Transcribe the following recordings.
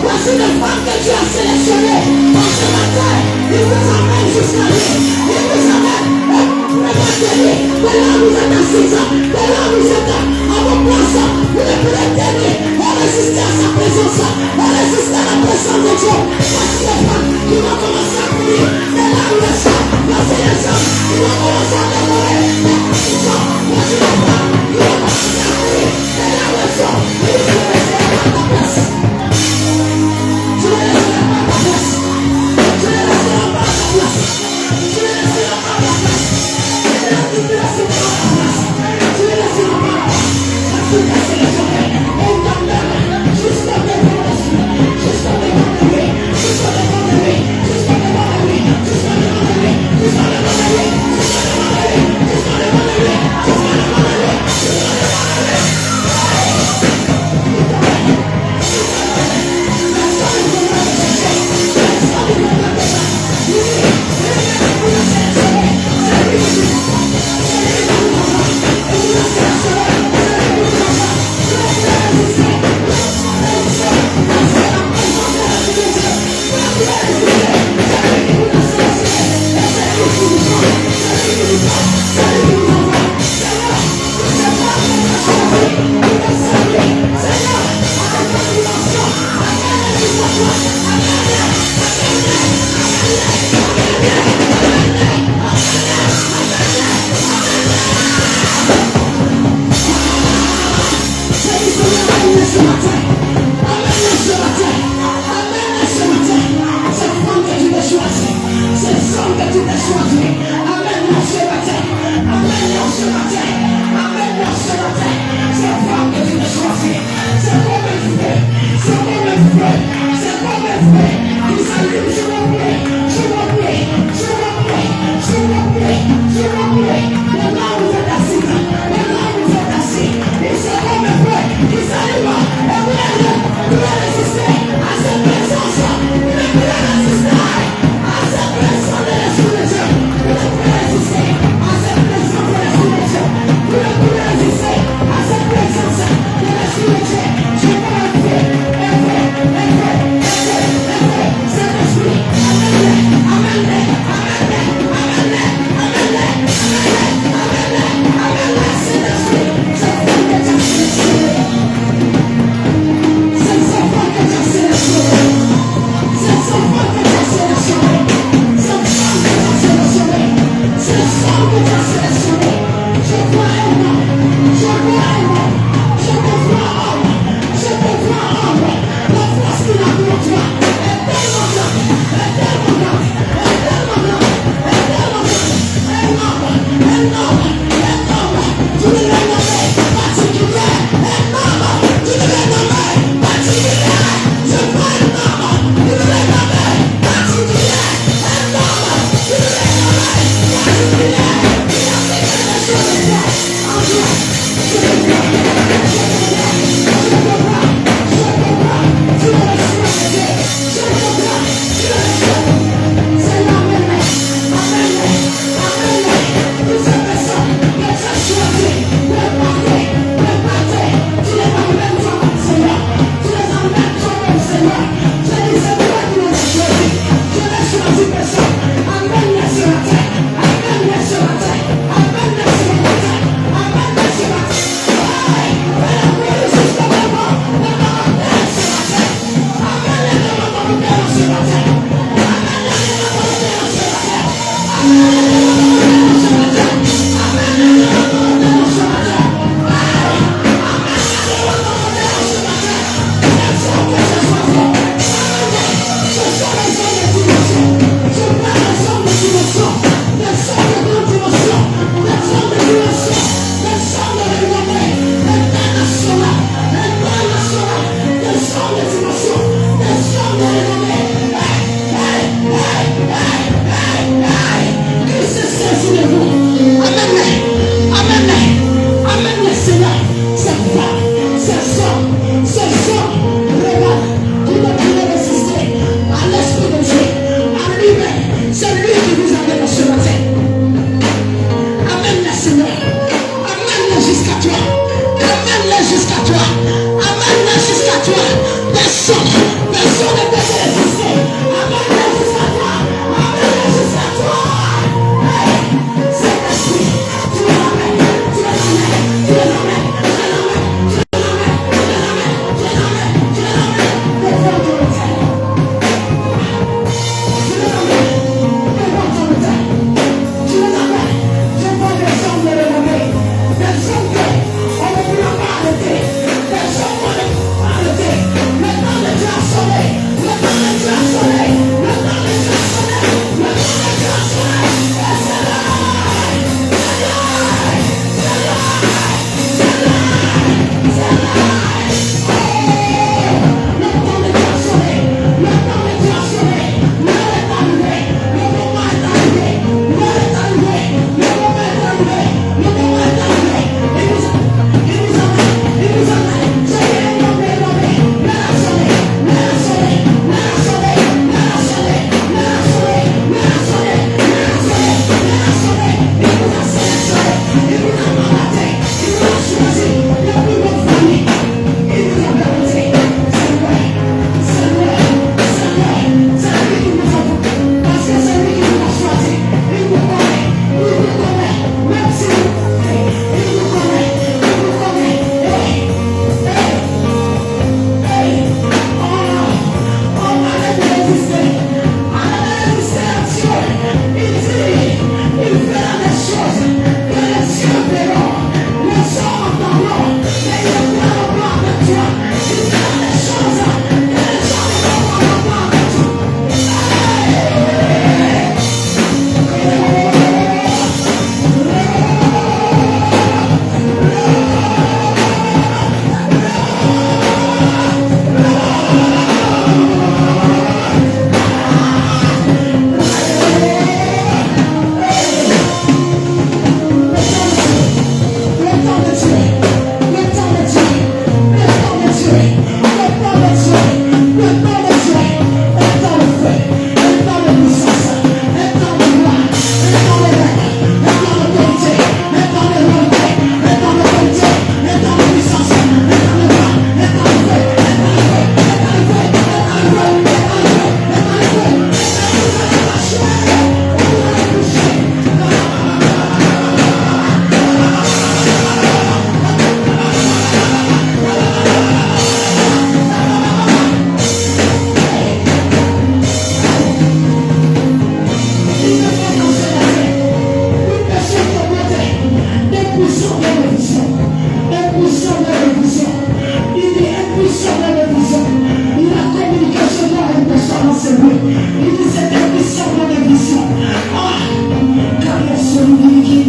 Voici le femme que Dieu a sélectionné. En ce matin, il vous amène jusqu'à lui. Il vous amène. Regardez-lui. De là où vous êtes assis, de là où vous êtes à vos places, vous ne pouvez tenir. On résiste à sa présence. On résiste à la présence de Dieu. Voici le femme qui va commencer à prier. De là où les gens, voici les gens qui vont commencer à adorer. Voici le femme qui va commencer à prier. De là où les gens, il faut rester à ta place. Je vais rester à ta place. Je vais rester à ta place. Je vais rester à ta place. Je vais rester à ta place. Je vais rester à ta place. Je vais rester à ta place. On t'appelle jusqu'à devant la suite. Jusqu'à devant de lui. Jusqu'à devant de lui. Jusqu'à devant de lui. Jusqu'à devant de lui. Jusqu'à devant de lui. Jusqu'à devant de lui. Jusqu'à devant de lui. Jusqu'à devant de lui. Jusqu'à devant de lui.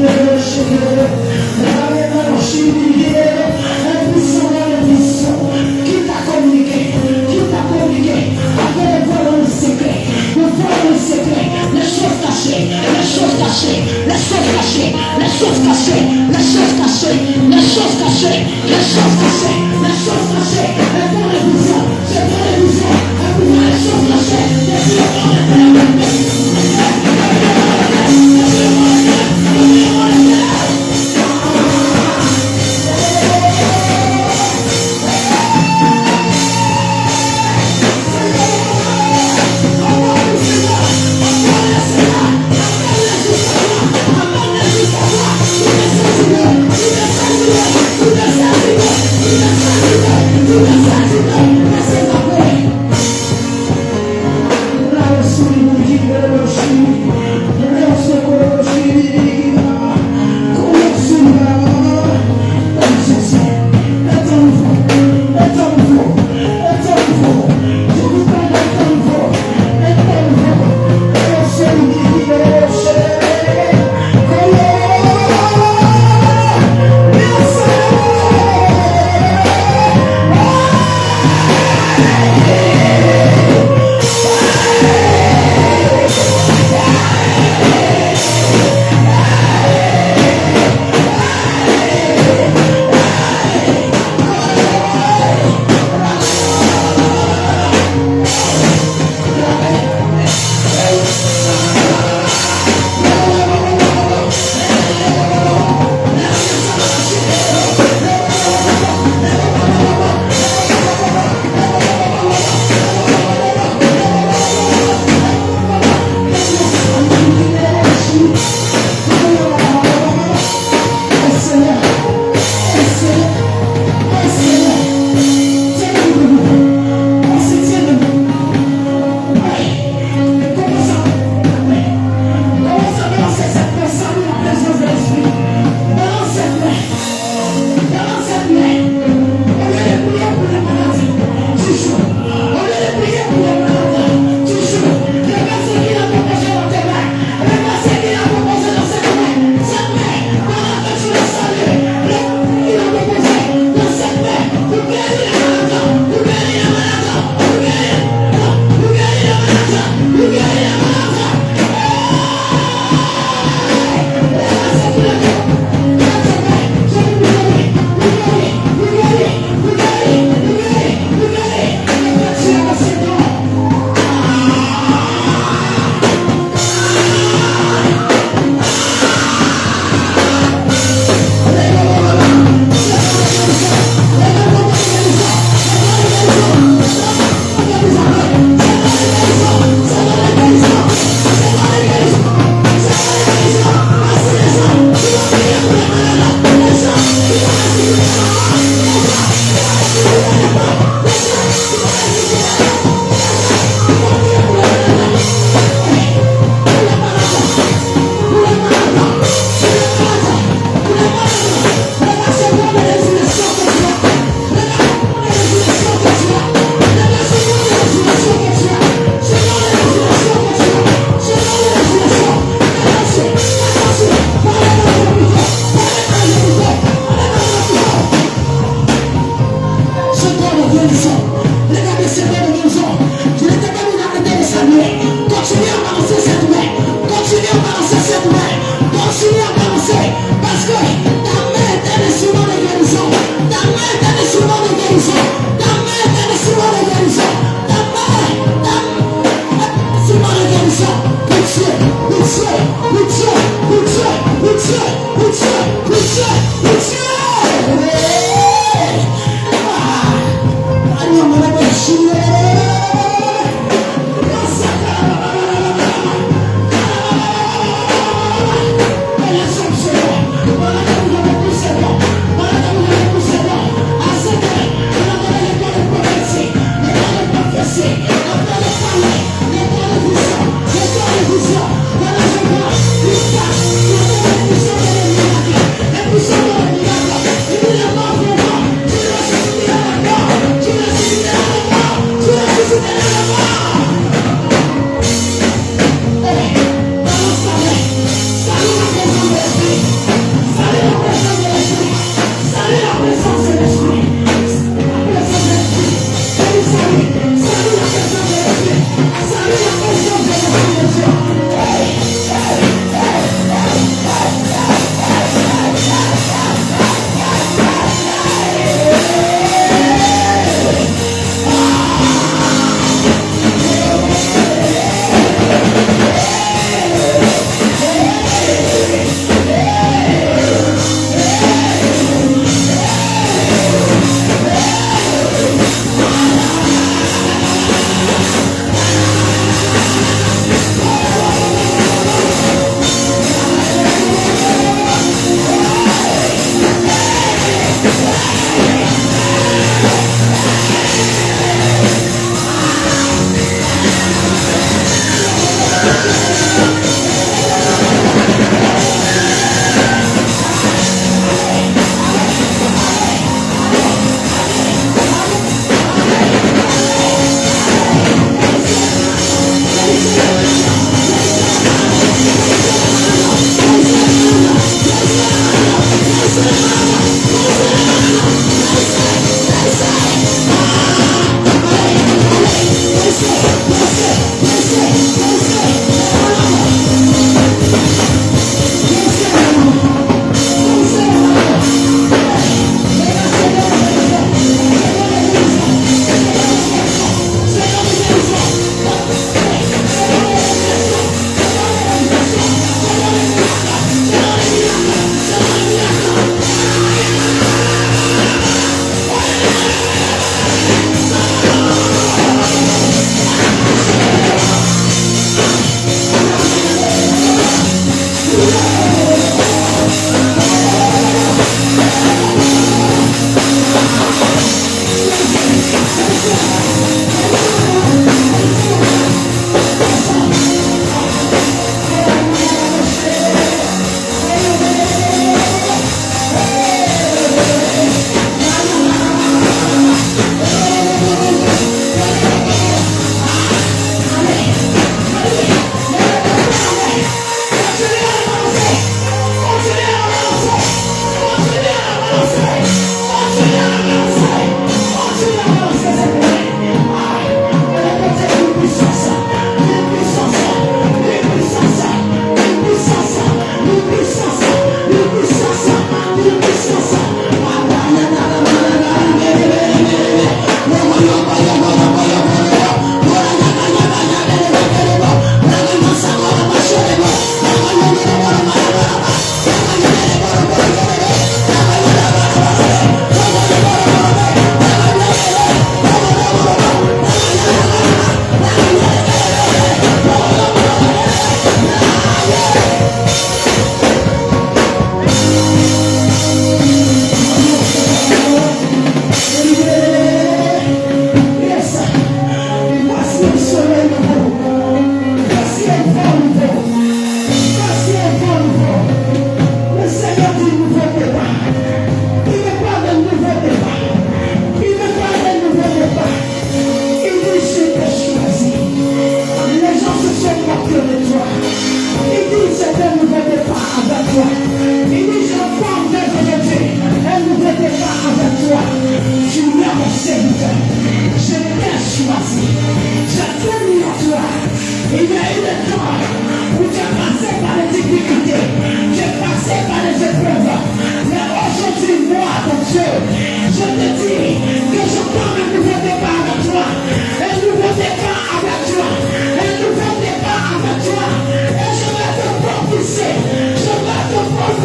Yes,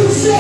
Mets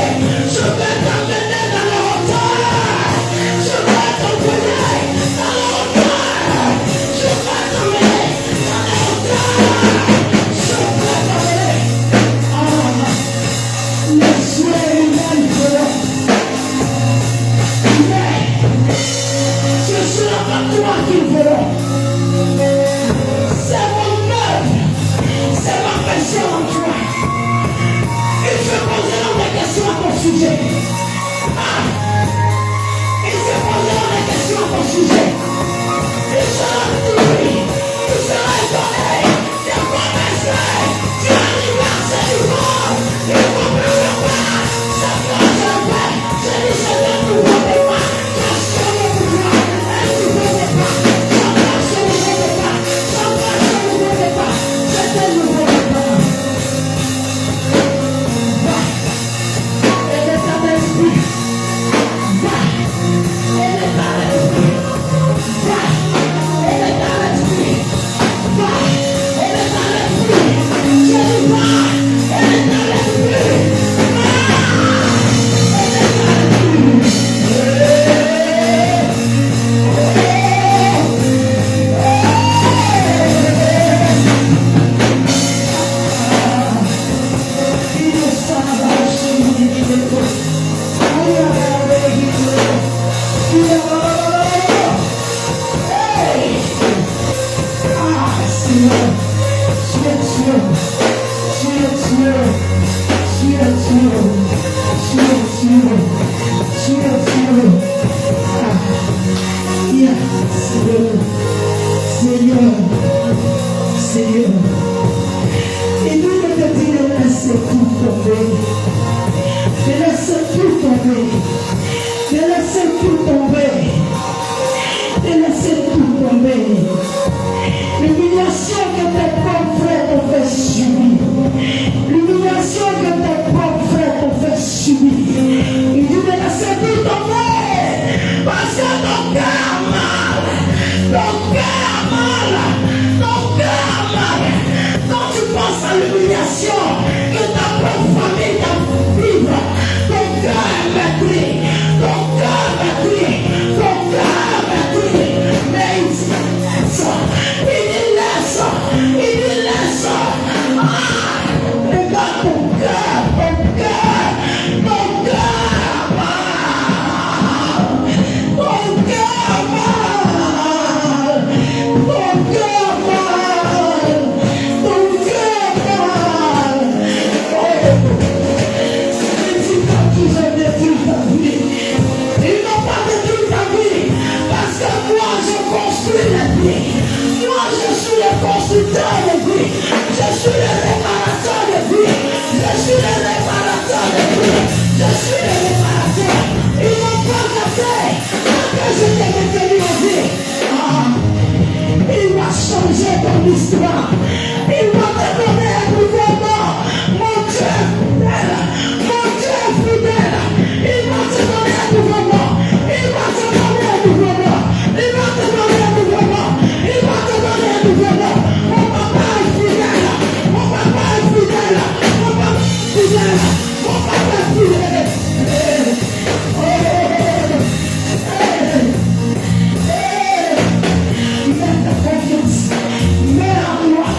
la gloire.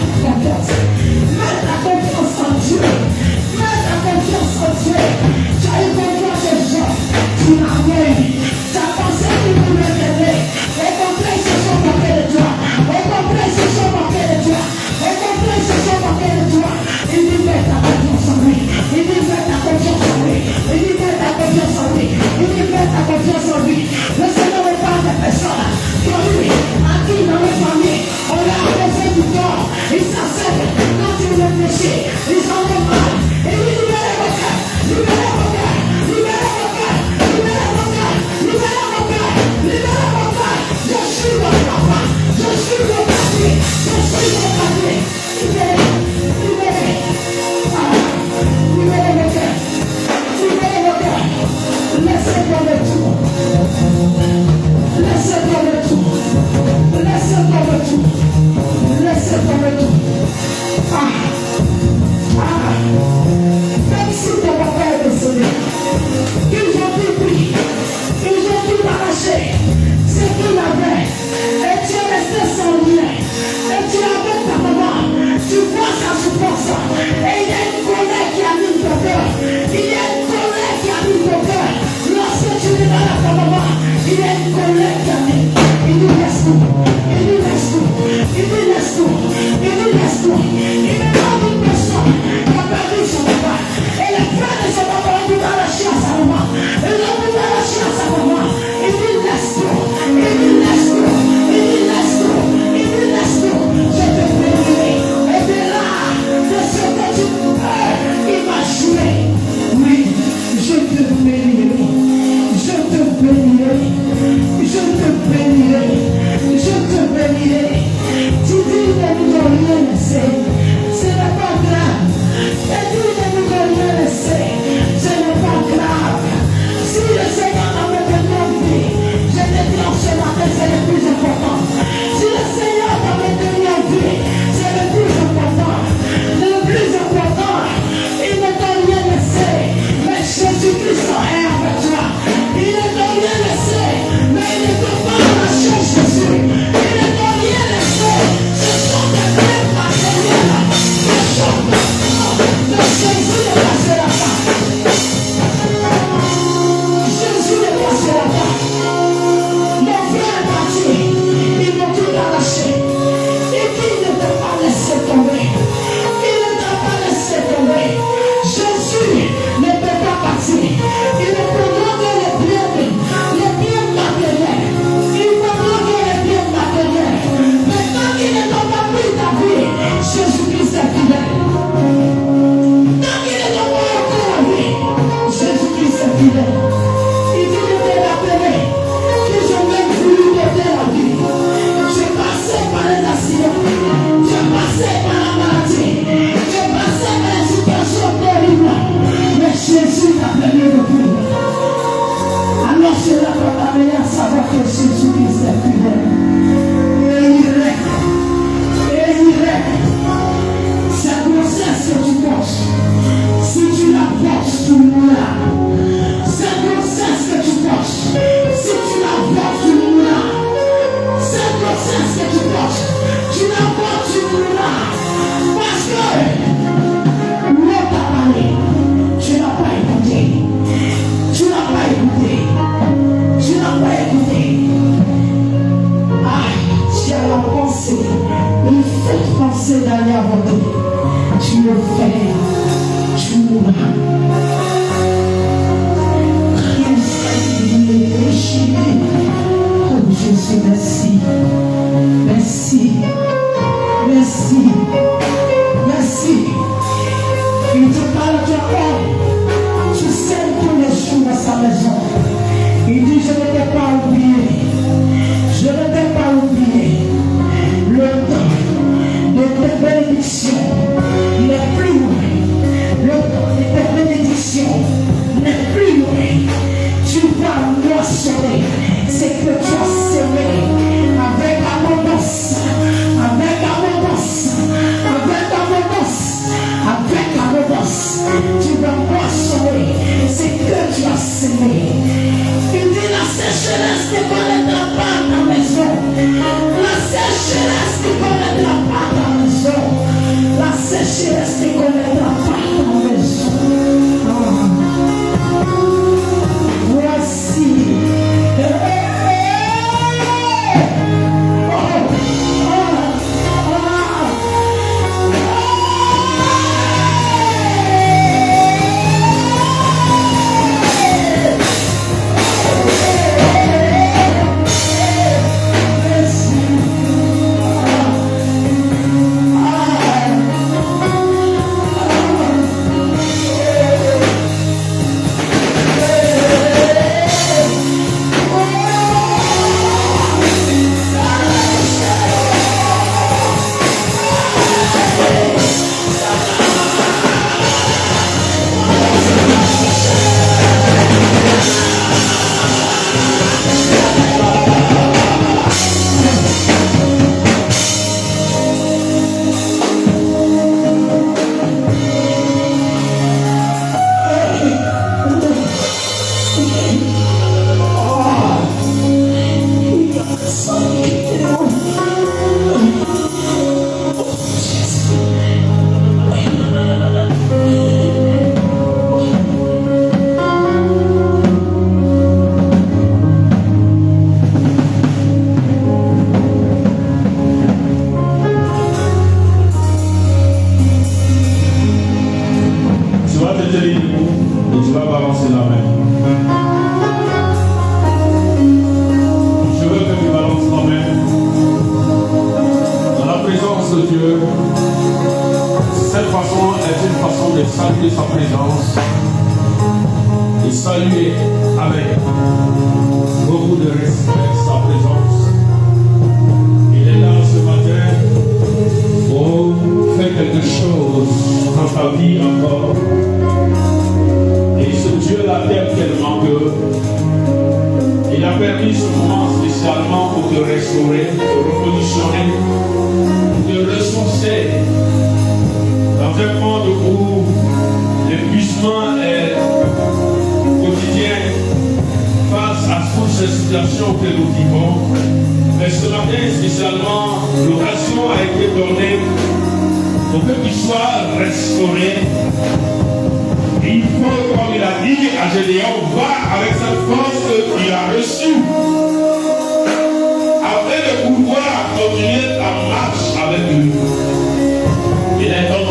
fidèle. Il dit de te rappeler que j'ai même voulu donner la vie. J'ai passé par les accidents, j'ai passé par la maladie, j'ai passé par les situations terribles. Mais Jésus t'a permis de vivre. Alors cela t'a amené à savoir que Jésus-Christ est fidèle. Et il règne. Et il règne. Cette grossesse que tu portes, si tu la portes, tu mourras. Cette grossesse que tu portes, si tu la portes, tu mourras. Cette grossesse que tu portes, tu la portes, tu mourras. Parce que l'autre t'a parlé, tu n'as pas écouté. Tu n'as pas écouté. Tu n'as pas écouté. Ah, tu as la pensée. Il faut penser d'aller avant toi. Tu le fais. Tu mourras. Oh Jésus, merci. Merci. Merci. Merci. Il te parle de toi. Tu sais tous les jours à sa maison. Il dit, je ne t'ai pas oublié. Je ne t'ai pas oublié. Le temps de tes bénédictions n'est plus loin. Le temps de tes bénédictions n'est plus loin. Tu vas moissonner ce que tu as semé avec abondance. Avec abondance. Avec abondance. Avec abondance. Tu vas moissonner ce que tu as semé. Il dit la sécheresse ne connaîtra pas ta maison. La sécheresse ne connaîtra pas ta maison. La sécheresse ne connaîtra pas ta maison. Voici.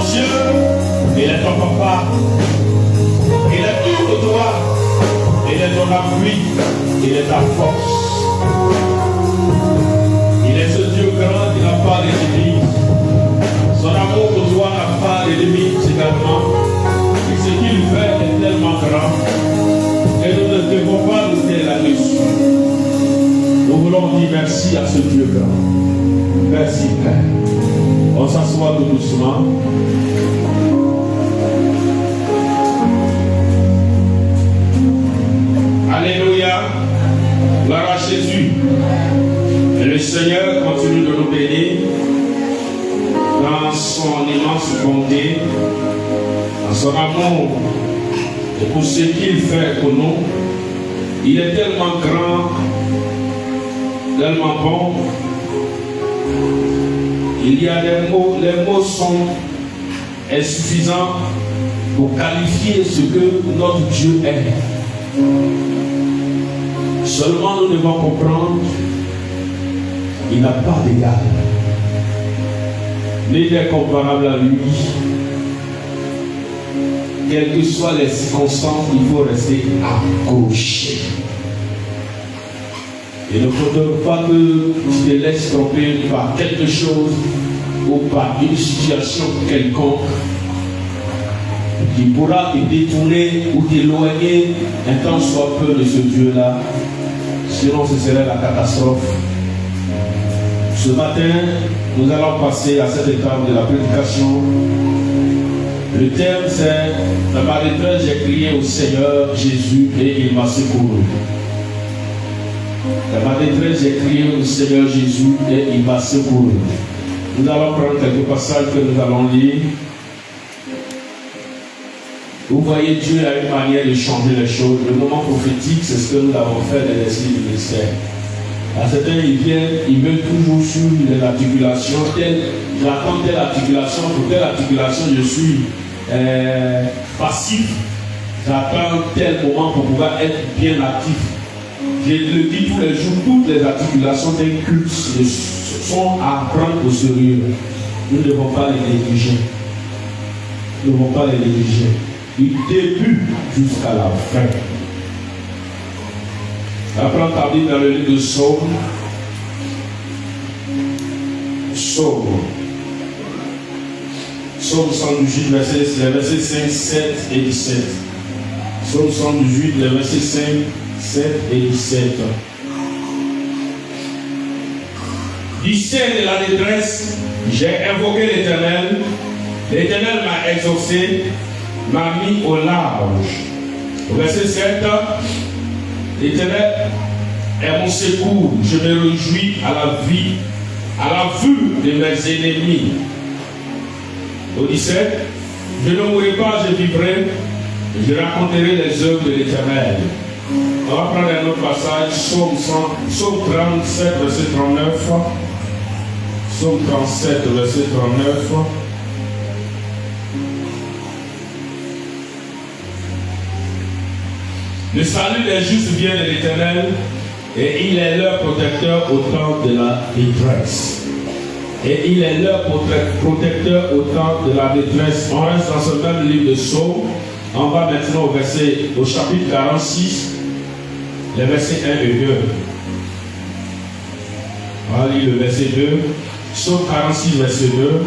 Et ce qu'il fait est tellement grand. on dit merci à ce Dieu grand. Merci Père. On s'assoit tout doucement. Alléluia. Gloire à Jésus. Et le Seigneur continue de nous bénir dans son immense bonté, dans son amour et pour ce qu'il fait pour nous. Il est tellement grand, tellement bon. Il y a les mots sont insuffisants pour qualifier ce que notre Dieu est. Seulement nous devons comprendre qu'il n'a pas d'égal, ni n'est comparable à lui. Quelles que soient les circonstances, il faut rester accroché. Il ne faudrait pas que tu te laisses tromper par quelque chose ou par une situation quelconque qui pourra te détourner ou t'éloigner un temps soit peu de ce Dieu-là. Sinon, ce serait la catastrophe. Ce matin, nous allons passer à cette étape de la prédication. Le thème, c'est « Dans ma détresse, j'ai crié au Seigneur Jésus et il m'a secouru. » Dans ma détresse, j'ai crié au Seigneur Jésus et il m'a secouru. Nous allons prendre quelques passages que nous allons lire. Vous voyez, Dieu a une manière de changer les choses. Le moment prophétique, c'est ce que nous avons fait dans l'esprit du ministère. À certains, ils viennent, ils veulent toujours suivre les articulations. J'attends telle articulation, pour telle articulation, je suis passif. J'attends tel moment pour pouvoir être bien actif. Je le dis tous les jours, toutes les articulations d'un culte sont à prendre au sérieux. Nous ne devons pas les négliger. Nous ne devons pas les négliger. Du début jusqu'à la fin. Apprends ta Bible dans le livre de Psaume. Psaume 118, versets 5, 7 et 17. Psaume 118, les versets 5, 7 et 17. Du sein de la détresse, j'ai invoqué l'Éternel. L'Éternel m'a exaucé, m'a mis au large. Verset 7. L'Éternel est mon secours. Je me réjouis à la vue de mes ennemis. Au 17. Je ne mourrai pas, je vivrai. Je raconterai les œuvres de l'Éternel. On va prendre un autre passage. Psaume 37, verset 39. Psaume 37, verset 39. Le salut des justes vient de l'Éternel et il est leur protecteur au temps de la détresse. Et il est leur protecteur au temps de la détresse. On reste dans ce même livre de Psaume. On va maintenant au chapitre 46, les versets 1 et 2. On va lire le verset 2. Psaume 46, verset 2.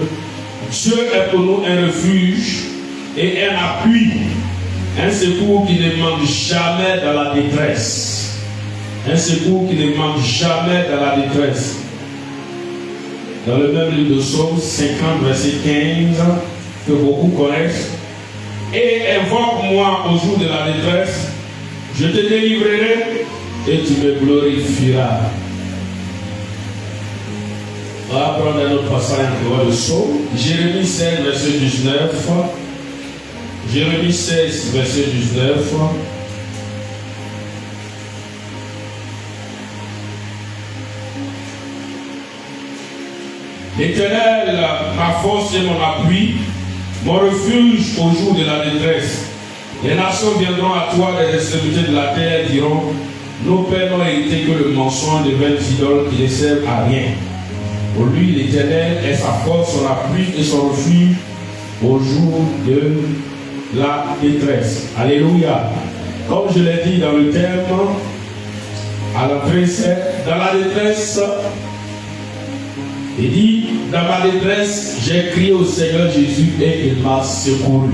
Dieu est pour nous un refuge et un appui. Un secours qui ne manque jamais dans la détresse. Un secours qui ne manque jamais dans la détresse. Dans le même livre de Psaume 50, verset 15, que beaucoup connaissent. Et invoque-moi au jour de la détresse, je te délivrerai et tu me glorifieras. On va prendre un autre passage de Psaume. Jérémie 16, verset 19. Jérémie 16, verset 19. L'Éternel, ma force et mon appui, mon refuge au jour de la détresse. Les nations viendront à toi des extrémités de la terre et diront, nos pères n'ont hérité que le mensonge de vaines idoles qui ne servent à rien. Pour lui, l'Éternel est sa force, son appui et son refuge au jour de la détresse. Alléluia. Comme je l'ai dit dans le thème, à la précède, dans la détresse, il dit, dans ma détresse, j'ai crié au Seigneur Jésus et il m'a secouru.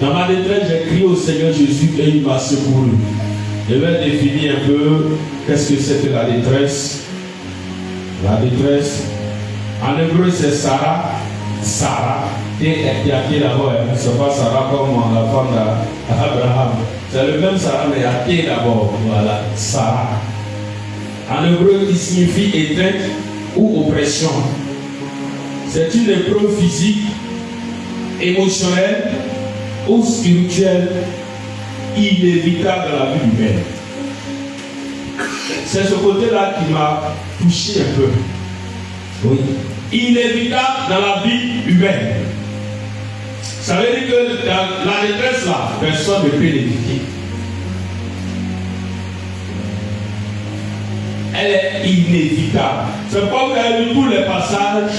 Dans ma détresse, j'ai crié au Seigneur Jésus et il m'a secouru. Je vais définir un peu qu'est-ce que c'est que la détresse. La détresse, en hébreu c'est Sarah. Sarah, qui a dit d'abord, c'est pas Sarah comme la femme d'Abraham. C'est le même Sarah, mais il a dit d'abord. Voilà, Sarah. En hébreu, qui signifie étreinte ou oppression. C'est une épreuve physique, émotionnelle ou spirituelle inévitable dans la vie humaine. C'est ce côté-là qui m'a touché un peu. Oui. Inévitable dans la vie humaine. Ça veut dire que dans la détresse là, personne ne peut l'éviter. Elle est inévitable. C'est pas vous avez lu tous les passages.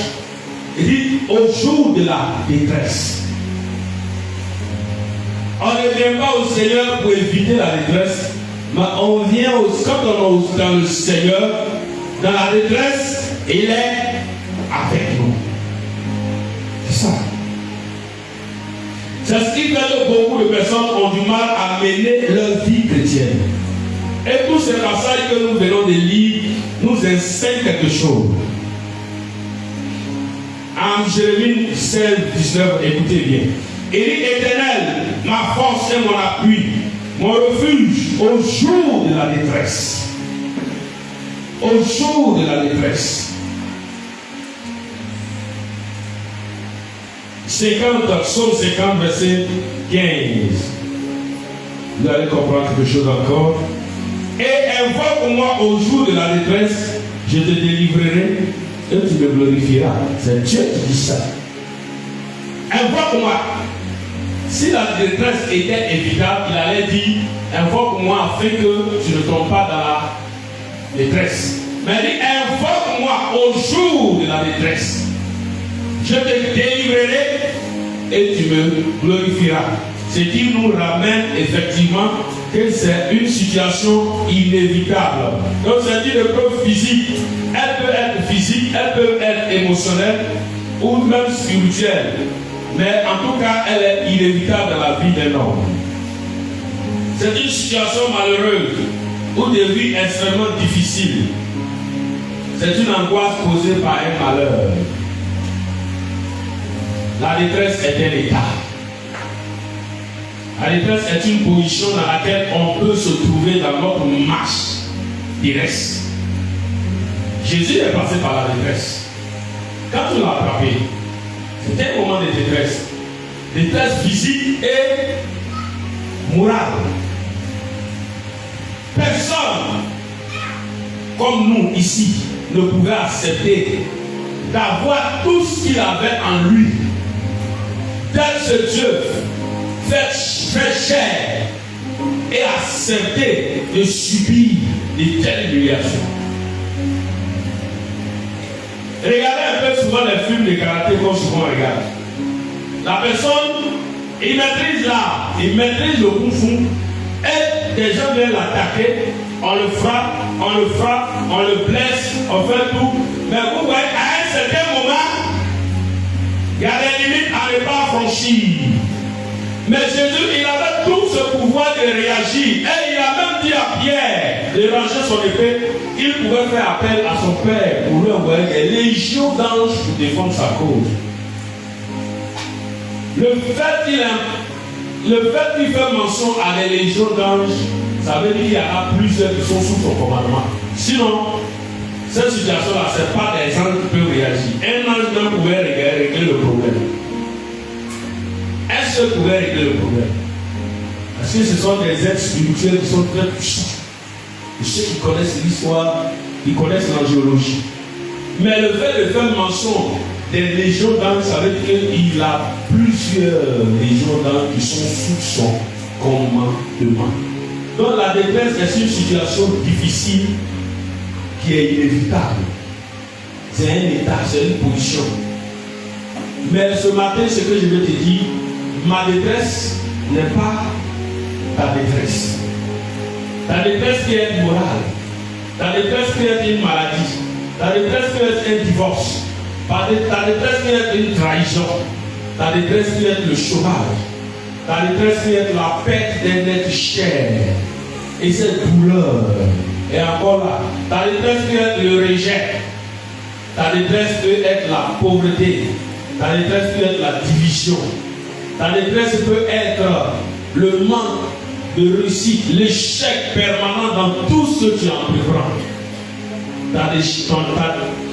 Il dit au jour de la détresse. On ne vient pas au Seigneur pour éviter la détresse, mais on vient quand on est dans le Seigneur, dans la détresse, il est avec nous. C'est ça. C'est ce qui fait que beaucoup de personnes ont du mal à mener leur vie chrétienne. Et tous ces passages que nous venons de lire nous enseignent quelque chose. En Jérémie 16, 19, écoutez bien. Il dit Éternel, ma force et mon appui, mon refuge au jour de la détresse. Au jour de la détresse. 50, Psaume 50, verset 15. Vous allez comprendre quelque chose encore. Et invoque-moi au jour de la détresse, je te délivrerai et tu me glorifieras. C'est Dieu qui dit ça. Invoque-moi. Si la détresse était évitable, il allait dire invoque-moi afin que tu ne tombes pas dans la détresse. Mais il dit invoque-moi au jour de la détresse. Je te délivrerai et tu me glorifieras. Ce qui nous ramène effectivement que c'est une situation inévitable. Donc c'est une épreuve physique. Elle peut être physique, elle peut être émotionnelle ou même spirituelle. Mais en tout cas, elle est inévitable dans la vie d'un homme. C'est une situation malheureuse ou des vies extrêmement difficiles. C'est une angoisse causée par un malheur. La détresse est un état. La détresse est une position dans laquelle on peut se trouver dans notre marche terrestre. Jésus est passé par la détresse. Quand on l'a attrapé, c'était un moment de détresse. Détresse physique et morale. Personne comme nous ici ne pouvait accepter d'avoir tout ce qu'il avait en lui. Tel ce Dieu fait chair et accepter de subir de telles humiliations. Regardez un peu souvent les films de karaté comme souvent on regarde. La personne, il maîtrise l'art, il maîtrise le kung fu, et des gens viennent l'attaquer, on le frappe, on le blesse, on fait tout. Mais vous voyez, à un certain moment, il y a des limites à ne pas franchir. Mais Jésus, il avait tout ce pouvoir de réagir. Et il a même dit à Pierre de ranger son épée. Il pouvait faire appel à son Père pour lui envoyer des légions d'anges pour défendre sa cause. Le fait qu'il fait mention à des légions d'anges, ça veut dire qu'il y en a plusieurs qui sont sous son commandement. Sinon, cette situation-là, ce n'est pas des anges qui peuvent réagir. Un ange ne pouvait régler le problème. Un seul pouvait régler le problème. Parce que ce sont des êtres spirituels qui sont très puissants. Et ceux qui connaissent l'histoire, ils connaissent l'angéologie. Mais le fait de faire mention des légions d'anges, ça veut dire qu'il a plusieurs légions d'anges qui sont sous son commandement. Donc la détresse est une situation difficile qui est inévitable. C'est un état, c'est une position. Mais ce matin, ce que je vais te dire, ma détresse n'est pas ta détresse. Ta détresse qui est morale, ta détresse qui est une maladie, ta détresse qui est un divorce, ta détresse qui est une trahison, ta détresse qui est le chômage, ta détresse qui est la perte d'un être cher et cette douleur. Et encore là, ta détresse qui est le rejet, Ta détresse peut être la pauvreté. Ta détresse peut être la division. Ta détresse peut être le manque de réussite, l'échec permanent dans tout ce que tu entreprends.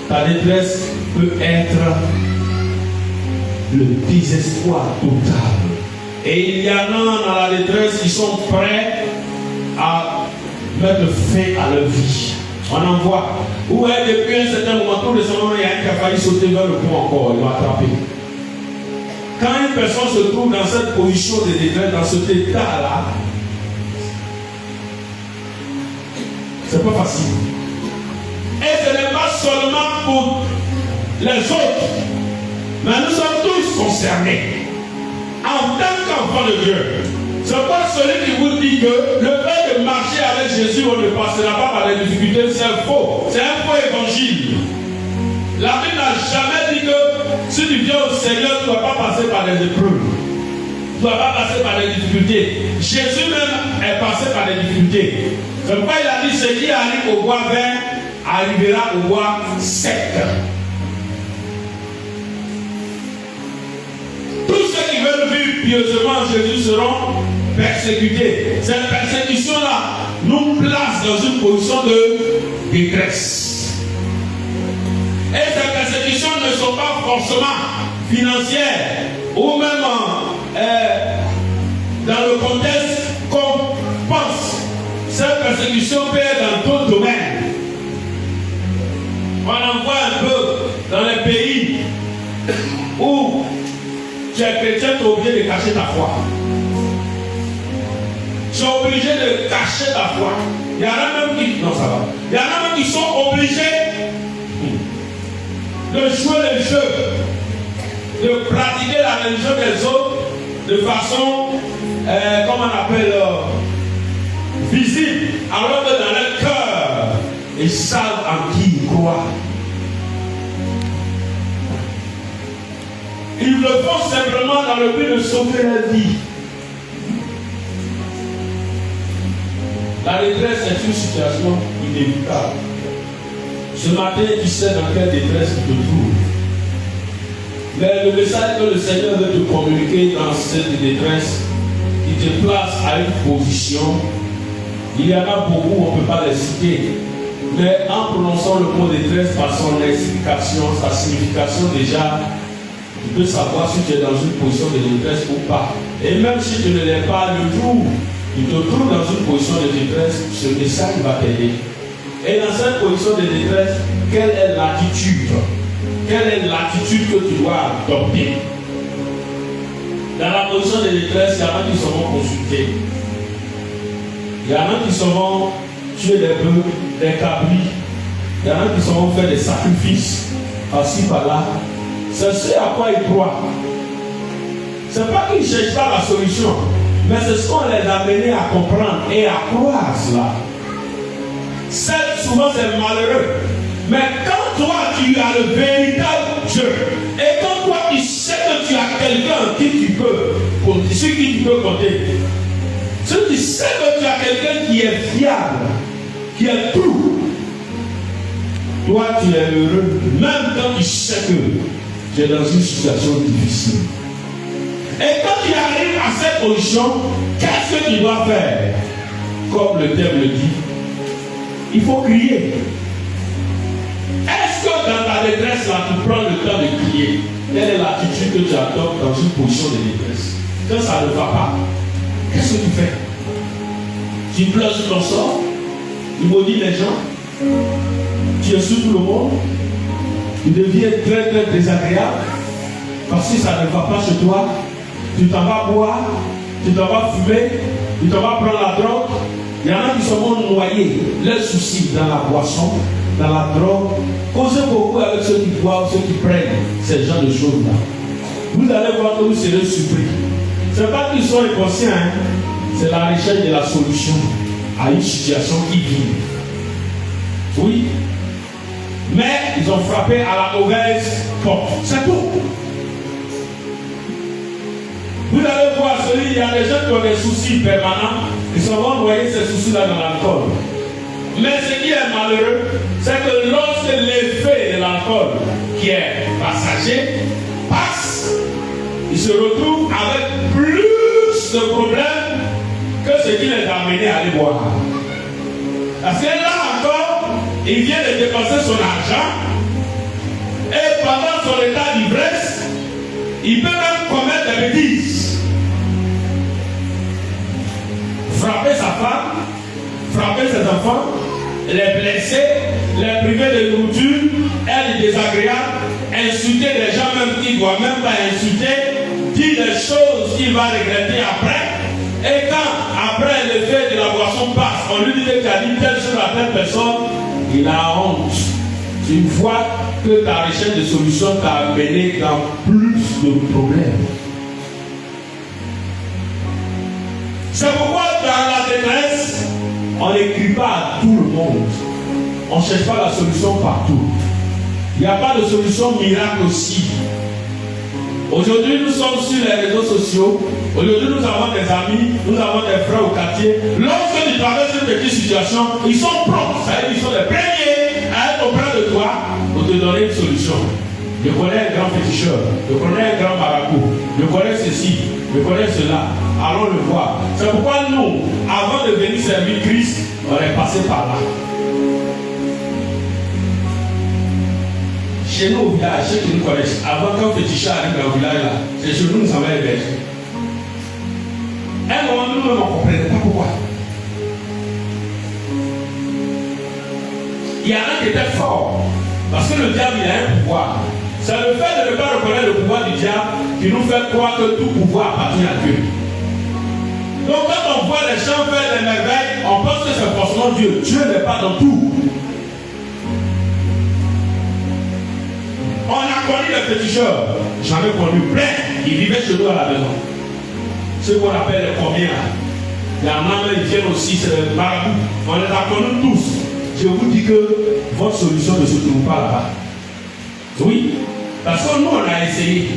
Ta détresse peut être le désespoir total. Et il y en a dans la détresse qui sont prêts à mettre fin à leur vie. On en voit. Où est depuis un certain moment, tout récemment, il y a un qui a failli sauter vers le pont encore, il va attraper. Quand une personne se trouve dans cette position de détresse, dans cet état-là, c'est pas facile. Et ce n'est pas seulement pour les autres, mais nous sommes tous concernés. En tant qu'enfant de Dieu, c'est pas celui qui vous dit que le fait de marcher avec Jésus, on ne passera pas par les difficultés, c'est faux. C'est un faux évangile. La Bible n'a jamais dit que si tu viens au Seigneur, tu ne dois pas passer par des épreuves. Tu ne dois pas passer par des difficultés. Jésus même est passé par des difficultés. C'est pourquoi il a dit ce qui arrive au bois vert arrivera au bois sec. Tous ceux qui veulent vivre pieusement Jésus seront persécutés. Cette persécution-là nous place dans une position de détresse. Et ces persécutions ne sont pas forcément financières ou même dans le contexte qu'on pense. Cette persécution peut être dans d'autres domaines. On en voit un peu dans les pays où tu es chrétien, tu es obligé de cacher ta foi. Tu es obligé de cacher ta foi. Il y en a même qui. Non, ça va. Il y en a même qui sont obligés de jouer le jeu, de pratiquer la religion des autres de façon, comment on appelle, visible, alors que dans leur cœur, ils savent en qui ils croient. Ils le font simplement dans le but de sauver leur vie. La détresse est une situation inévitable. Ce matin, tu sais dans quelle détresse tu te trouves. Mais le message que le Seigneur veut te communiquer dans cette détresse, il te place à une position. Il y en a beaucoup, on ne peut pas les citer. Mais en prononçant le mot détresse par son explication, sa signification déjà, tu peux savoir si tu es dans une position de détresse ou pas. Et même si tu ne l'es pas, le jour où tu te trouves dans une position de détresse, ce message va t'aider. Et dans cette position de détresse, quelle est l'attitude? Quelle est l'attitude que tu dois adopter? Dans la position de détresse, il y en a qui seront consultés. Il y en a qui seront tuer des bœufs, des cabris. Il y en a qui seront faire des sacrifices par-ci, par-là. C'est ce à quoi ils croient. Ce n'est pas qu'ils ne cherchent pas la solution, mais c'est ce qu'on les a amenés à comprendre et à croire cela. Souvent c'est malheureux. Mais quand toi tu as le véritable Dieu, et quand toi tu sais que tu as quelqu'un sur qui tu peux compter, si tu sais que tu as quelqu'un qui est fiable, qui est tout, toi tu es heureux, même quand tu sais que tu es dans une situation difficile. Et quand tu arrives à cette position, qu'est-ce que tu dois faire? Comme le thème le dit, il faut crier. Est-ce que dans ta détresse là, tu prends le temps de crier? Quelle est l'attitude que tu adoptes dans une position de détresse? Quand ça ne va pas, qu'est-ce que tu fais? Tu pleures sur ton sort? Tu maudis les gens? Tu insultes tout le monde? Tu deviens très très désagréable? Parce que ça ne va pas chez toi? Tu t'en vas boire? Tu t'en vas fumer? Tu t'en vas prendre la drogue? Il y en a qui sont noyés, leurs soucis dans la boisson, dans la drogue. Causez beaucoup avec ceux qui boivent, ceux qui prennent ces genres de choses-là. Vous allez voir que vous serez surpris. Ce n'est pas qu'ils sont inconscients, hein? C'est la recherche de la solution à une situation qui vit. Oui. Mais ils ont frappé à la mauvaise porte. C'est tout. Vous allez voir, il y a des gens qui ont des soucis permanents. Ils sont vont noyer ces soucis-là dans l'alcool. Mais ce qui est malheureux, c'est que lorsque l'effet de l'alcool, qui est passager, passe, il se retrouve avec plus de problèmes que ce qui les a amenés à aller boire. Parce que là encore, il vient de dépenser son argent et pendant son état d'ivresse, il peut même commettre des bêtises. Frapper sa femme, frapper ses enfants, les blesser, les priver de nourriture, être désagréable, insulter les gens même qu'il ne doit même pas insulter, dire des choses qu'il va regretter après. Et quand après l'effet de la boisson passe, on lui dit que tu as dit telle chose à telle personne, il a honte. Tu vois que ta recherche de solution t'a amené dans plus de problèmes. C'est pourquoi dans la détresse, on n'écrit pas à tout le monde. On ne cherche pas la solution partout. Il n'y a pas de solution miracle aussi. Aujourd'hui, nous sommes sur les réseaux sociaux. Aujourd'hui, nous avons des amis, nous avons des frères au quartier. Lorsque tu traverses une petite situation, ils sont prompts. C'est-à-dire qu'ils sont les premiers à être auprès de toi pour te donner une solution. Je connais un grand féticheur, je connais un grand marabout, je connais ceci, je connais cela. Allons le voir. C'est pourquoi nous, avant de venir servir Christ, on est passé par là. Chez nous au village, ceux qui nous connaissent, avant qu'un féticheur arrive dans le village là, c'est chez nous, nous avons hébergé. À un moment, nous-mêmes, on ne comprenait pas pourquoi. Il y en a qui étaient forts, parce que le diable, il a un pouvoir. C'est le fait de ne pas reconnaître le pouvoir du diable qui nous fait croire que tout pouvoir appartient à Dieu. Donc quand on voit les gens faire des merveilles, on pense que c'est forcément Dieu. Dieu n'est pas dans tout. On a connu les féticheurs. J'en ai connu plein. Ils vivaient chez nous à la maison. Ce qu'on appelle les combien. Il y en a même, ils viennent aussi, c'est les marabouts. On les a connus tous. Je vous dis que votre solution ne se trouve pas là-bas. Oui. Parce que nous, on a essayé.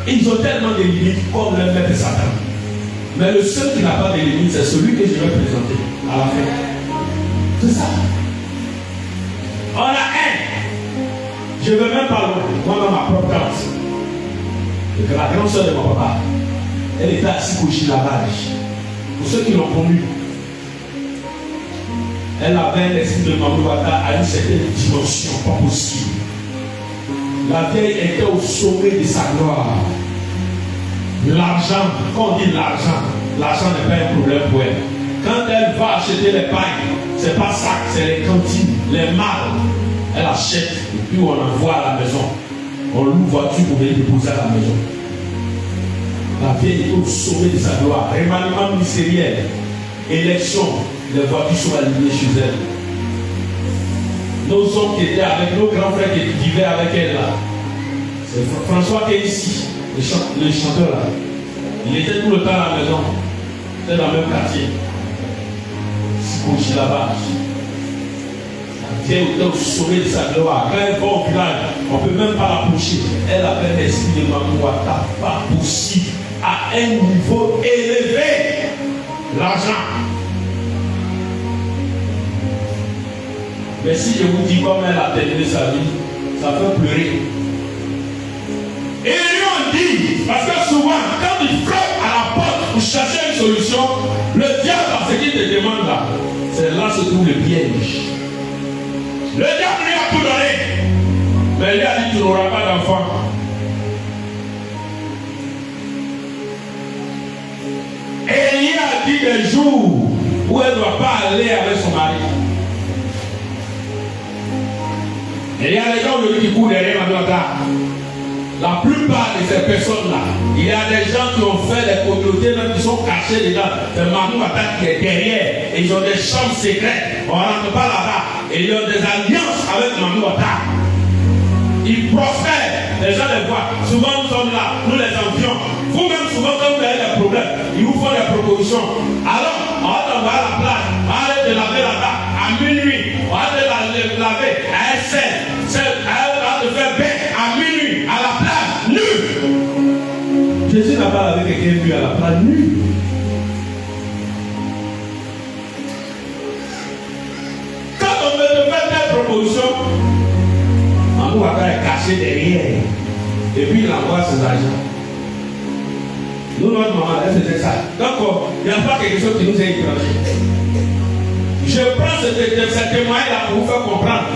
Ils ont tellement de limites comme le maître Satan. Mais le seul qui n'a pas de limites, c'est celui que je vais présenter à la fin. C'est ça. On a un. Je ne veux même pas loin. Moi-même, ma propre tante. Et que la grande soeur de mon papa, elle était assise couchée là-bas. Pour ceux qui l'ont connue, elle avait l'esprit de Mamou Wata à une certaine dimension, pas possible. La vieille était au sommet de sa gloire. L'argent, quand on dit l'argent n'est pas un problème pour elle. Quand elle va acheter les pailles, c'est pas ça, c'est les cantines, les malles. Elle achète et puis on envoie à la maison. On loue voiture pour venir déposer à la maison. La vieille est au sommet de sa gloire. Remaniement ministériel, élection, les voitures sont alignées chez elle. Nos hommes qui étaient avec nos grands frères qui vivaient avec elle là. C'est François qui est ici, le chanteur là. Il était tout le temps à la maison. C'était dans le même quartier. C'est là-bas. La vieille était au sommet de sa gloire. Quand elle va au village, on ne peut même pas la toucher. Elle avait l'esprit de Mamou Wata, pas possible, à un niveau élevé. L'argent. Mais si je vous dis comment elle a terminé sa vie, ça fait pleurer. Et lui on dit, parce que souvent, quand il frappe à la porte pour chercher une solution, le diable, ce qu'il te demande là, c'est là se trouve le piège. Le diable lui a tout donné, mais lui a dit tu n'auras pas d'enfant. Et il a dit des jours où elle ne doit pas aller avec son mari. Et il y a des gens qui courent derrière Mamou Wata. La plupart de ces personnes-là, il y a des gens qui ont fait des communautés, même qui sont cachés dedans. C'est Mamou Wata qui est derrière. Et ils ont des chambres secrètes. On ne rentre pas là-bas. Et ils ont des alliances avec Mamou Wata. Ils prospèrent. Les gens les voient. Souvent nous sommes là, nous les envions. Vous-même, souvent, quand vous avez des problèmes, ils vous font des propositions. Alors, on va t'envoyer à la plage. On va aller te laver là-bas. À minuit, on va aller te laver. À SN. Elle va te faire bain à minuit, à la plage, nu. Jésus n'a pas lavé quelqu'un nu à la plage, nu. caché derrière. Et puis il envoie ses agents. Nous, notre maman, elle faisait ça. Donc, il n'y a pas quelque chose qui nous est étranger. Je prends ce témoignage-là pour vous faire comprendre.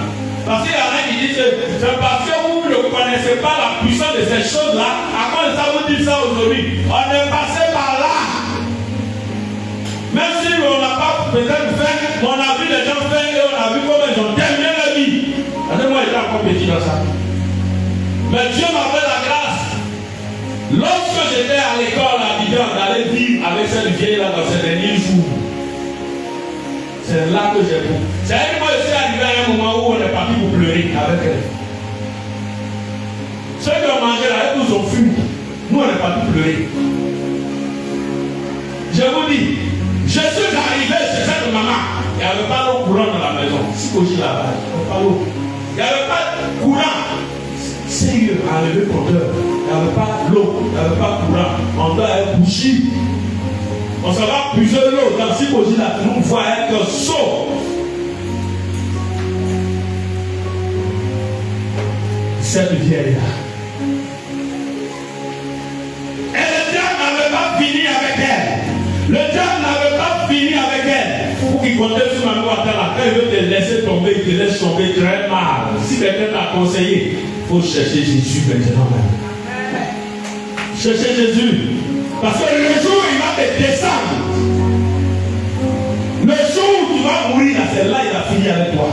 Parce qu'il y en a qui disent que c'est parce que vous ne connaissez pas la puissance de ces choses-là. À cause de ça, vous dites ça aujourd'hui. On est passé par là. Même si on n'a pas peut-être fait, on a vu les gens faire et on a vu comment ils ont terminé leur vie. Moi, j'étais encore petit dans ça. Mais Dieu m'a fait la grâce. Lorsque j'étais à l'école à Abidjan, d'aller vivre avec cette vieille-là dans ces derniers jours, c'est là que j'ai vu. C'est vrai que moi, je suis arrivé à un moment où on est parti pour pleurer avec elle. Ceux qui ont mangé là, ils nous ont fui. Nous, on est parti pleurer. Je vous dis, je suis arrivé chez cette maman. Il n'y avait pas d'eau courante dans la maison. Si j'ai là-bas, il n'y avait pas d'eau. Il n'y avait pas de courant. Sérieux, enlever compteur. Il n'y avait pas l'eau, il n'y avait pas courant. On doit être bougie. On s'en va puiser l'eau dans ce côté là. Nous voyons que saut. Cette vieille-là. Et le diable n'avait pas fini avec elle. Le diable n'avait pas fini avec elle. Pour qu'il comptait sur ma voix, quand il veut te laisser tomber, il te laisse tomber très mal. Si quelqu'un t'a conseillé, il faut chercher Jésus maintenant. Chercher Jésus. Parce que le jour où il va te descendre, le jour où tu vas mourir, c'est là il a fini avec toi.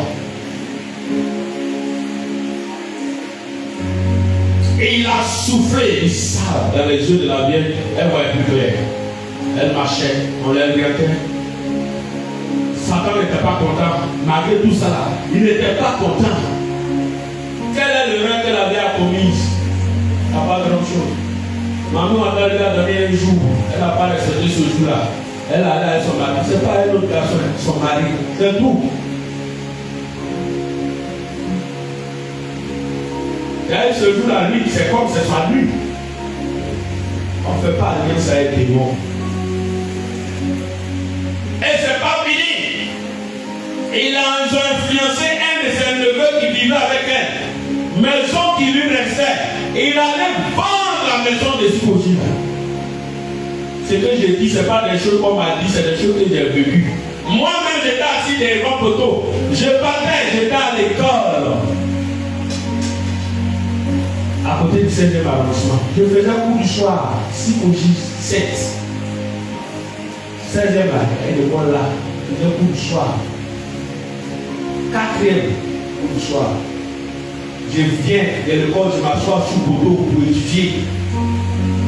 Et il a soufflé, il savent dans les yeux de la vieille, elle voyait plus clair. Elle marchait, on la regardait. Satan n'était pas content, malgré tout ça là, il n'était pas content. Quel est le rêve qu'elle avait commis? Il n'y a pas grand chose. Maman a donné un jour, elle n'a pas respecté ce jour-là. Elle a allé avec son mari. Ce n'est pas un autre garçon, son mari. C'est tout. Et ce jour-là, lui, c'est comme c'est sa nuit. On ne fait pas rien, ça a été bon. Et c'est pas fini. Ils ont influencé un de ses neveux qui vivait avec elle. Maison qui lui restait. Il allait vendre la maison de Sikoji. Ce que j'ai dit, ce n'est pas des choses qu'on m'a dit, c'est des choses que j'ai vécues. Moi-même, j'étais assis devant poteau. Je partais, j'étais à l'école. À côté du 16e arrondissement. Je faisais un cours du soir, Sikoji 7. 16e là, et de moi là, je faisais un cours du soir. 4e cours du soir. Je viens de l'école, je m'assois sous poteau pour étudier.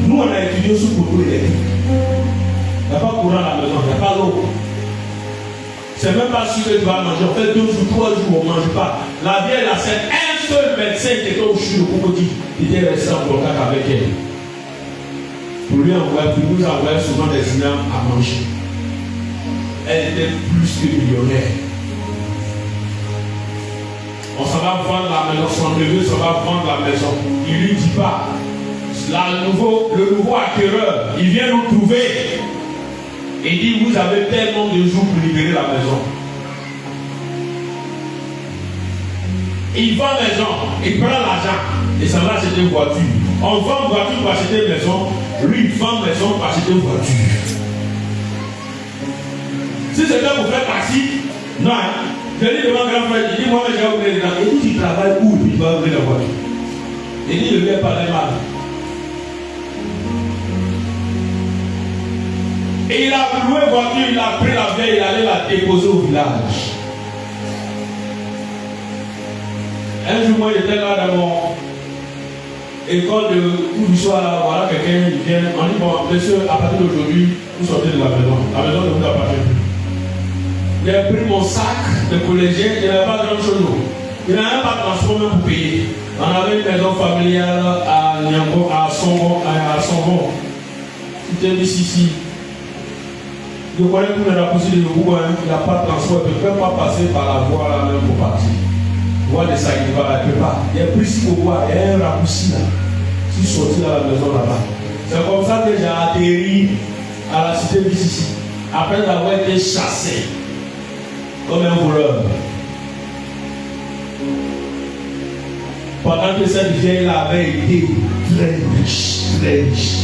Nous, on a étudié sous poteau électrique. Il n'y a pas de courant à la maison, il n'y a pas d'eau. C'est même pas sûr que tu vas manger. On fait 2 jours, 3 jours, on ne mange pas. La vieille, là, c'est un seul médecin qui était au CHU de Cocody. Il était resté en contact avec elle. Pour lui envoyer, pour nous envoyer souvent des imams à manger. Elle était plus que millionnaire. On s'en va vendre la maison, son neveu s'en va vendre la maison. Il ne lui dit pas. Le nouveau acquéreur, il vient nous trouver. Il dit, vous avez tellement de jours pour libérer la maison. Il vend maison, il prend l'argent et s'en va acheter une voiture. On vend une voiture pour acheter une maison, lui il vend maison pour acheter une voiture. Si c'était pour faire taxi, non. Je dis devant grand frère, il dit, moi j'ai ouvert les grands. Il dit, tu travailles où et puis tu vas ouvrir la voiture. Il dit, je ne vais pas aller mal. Et il a loué une voiture, il a pris la vieille, il allait la déposer au village. Un jour, moi j'étais là dans mon école de cours du soir, voilà quelqu'un qui vient, on dit, bon, monsieur, à partir d'aujourd'hui, vous sortez de la maison ne vous appartient plus. J'ai pris mon sac de collégien, il n'y avait pas grand chose. Il n'y avait pas de transport même pour payer. On avait une maison familiale à Nyambo, à Songo. C'était ici. Je connais tous les raccourcis de Yobou, il n'y a pas de transport, il ne peut pas passer par la voie là même pour partir. Voie de Saguiva, il ne peut pas. Il y a plus qu'il faut voir, il y a un raccourci là. Si je sortis dans la maison là-bas. C'est comme ça que j'ai atterri à la cité Bississi. Après avoir été chassé comme un voleur. pendant que cette vieille avait été très riche, très riche.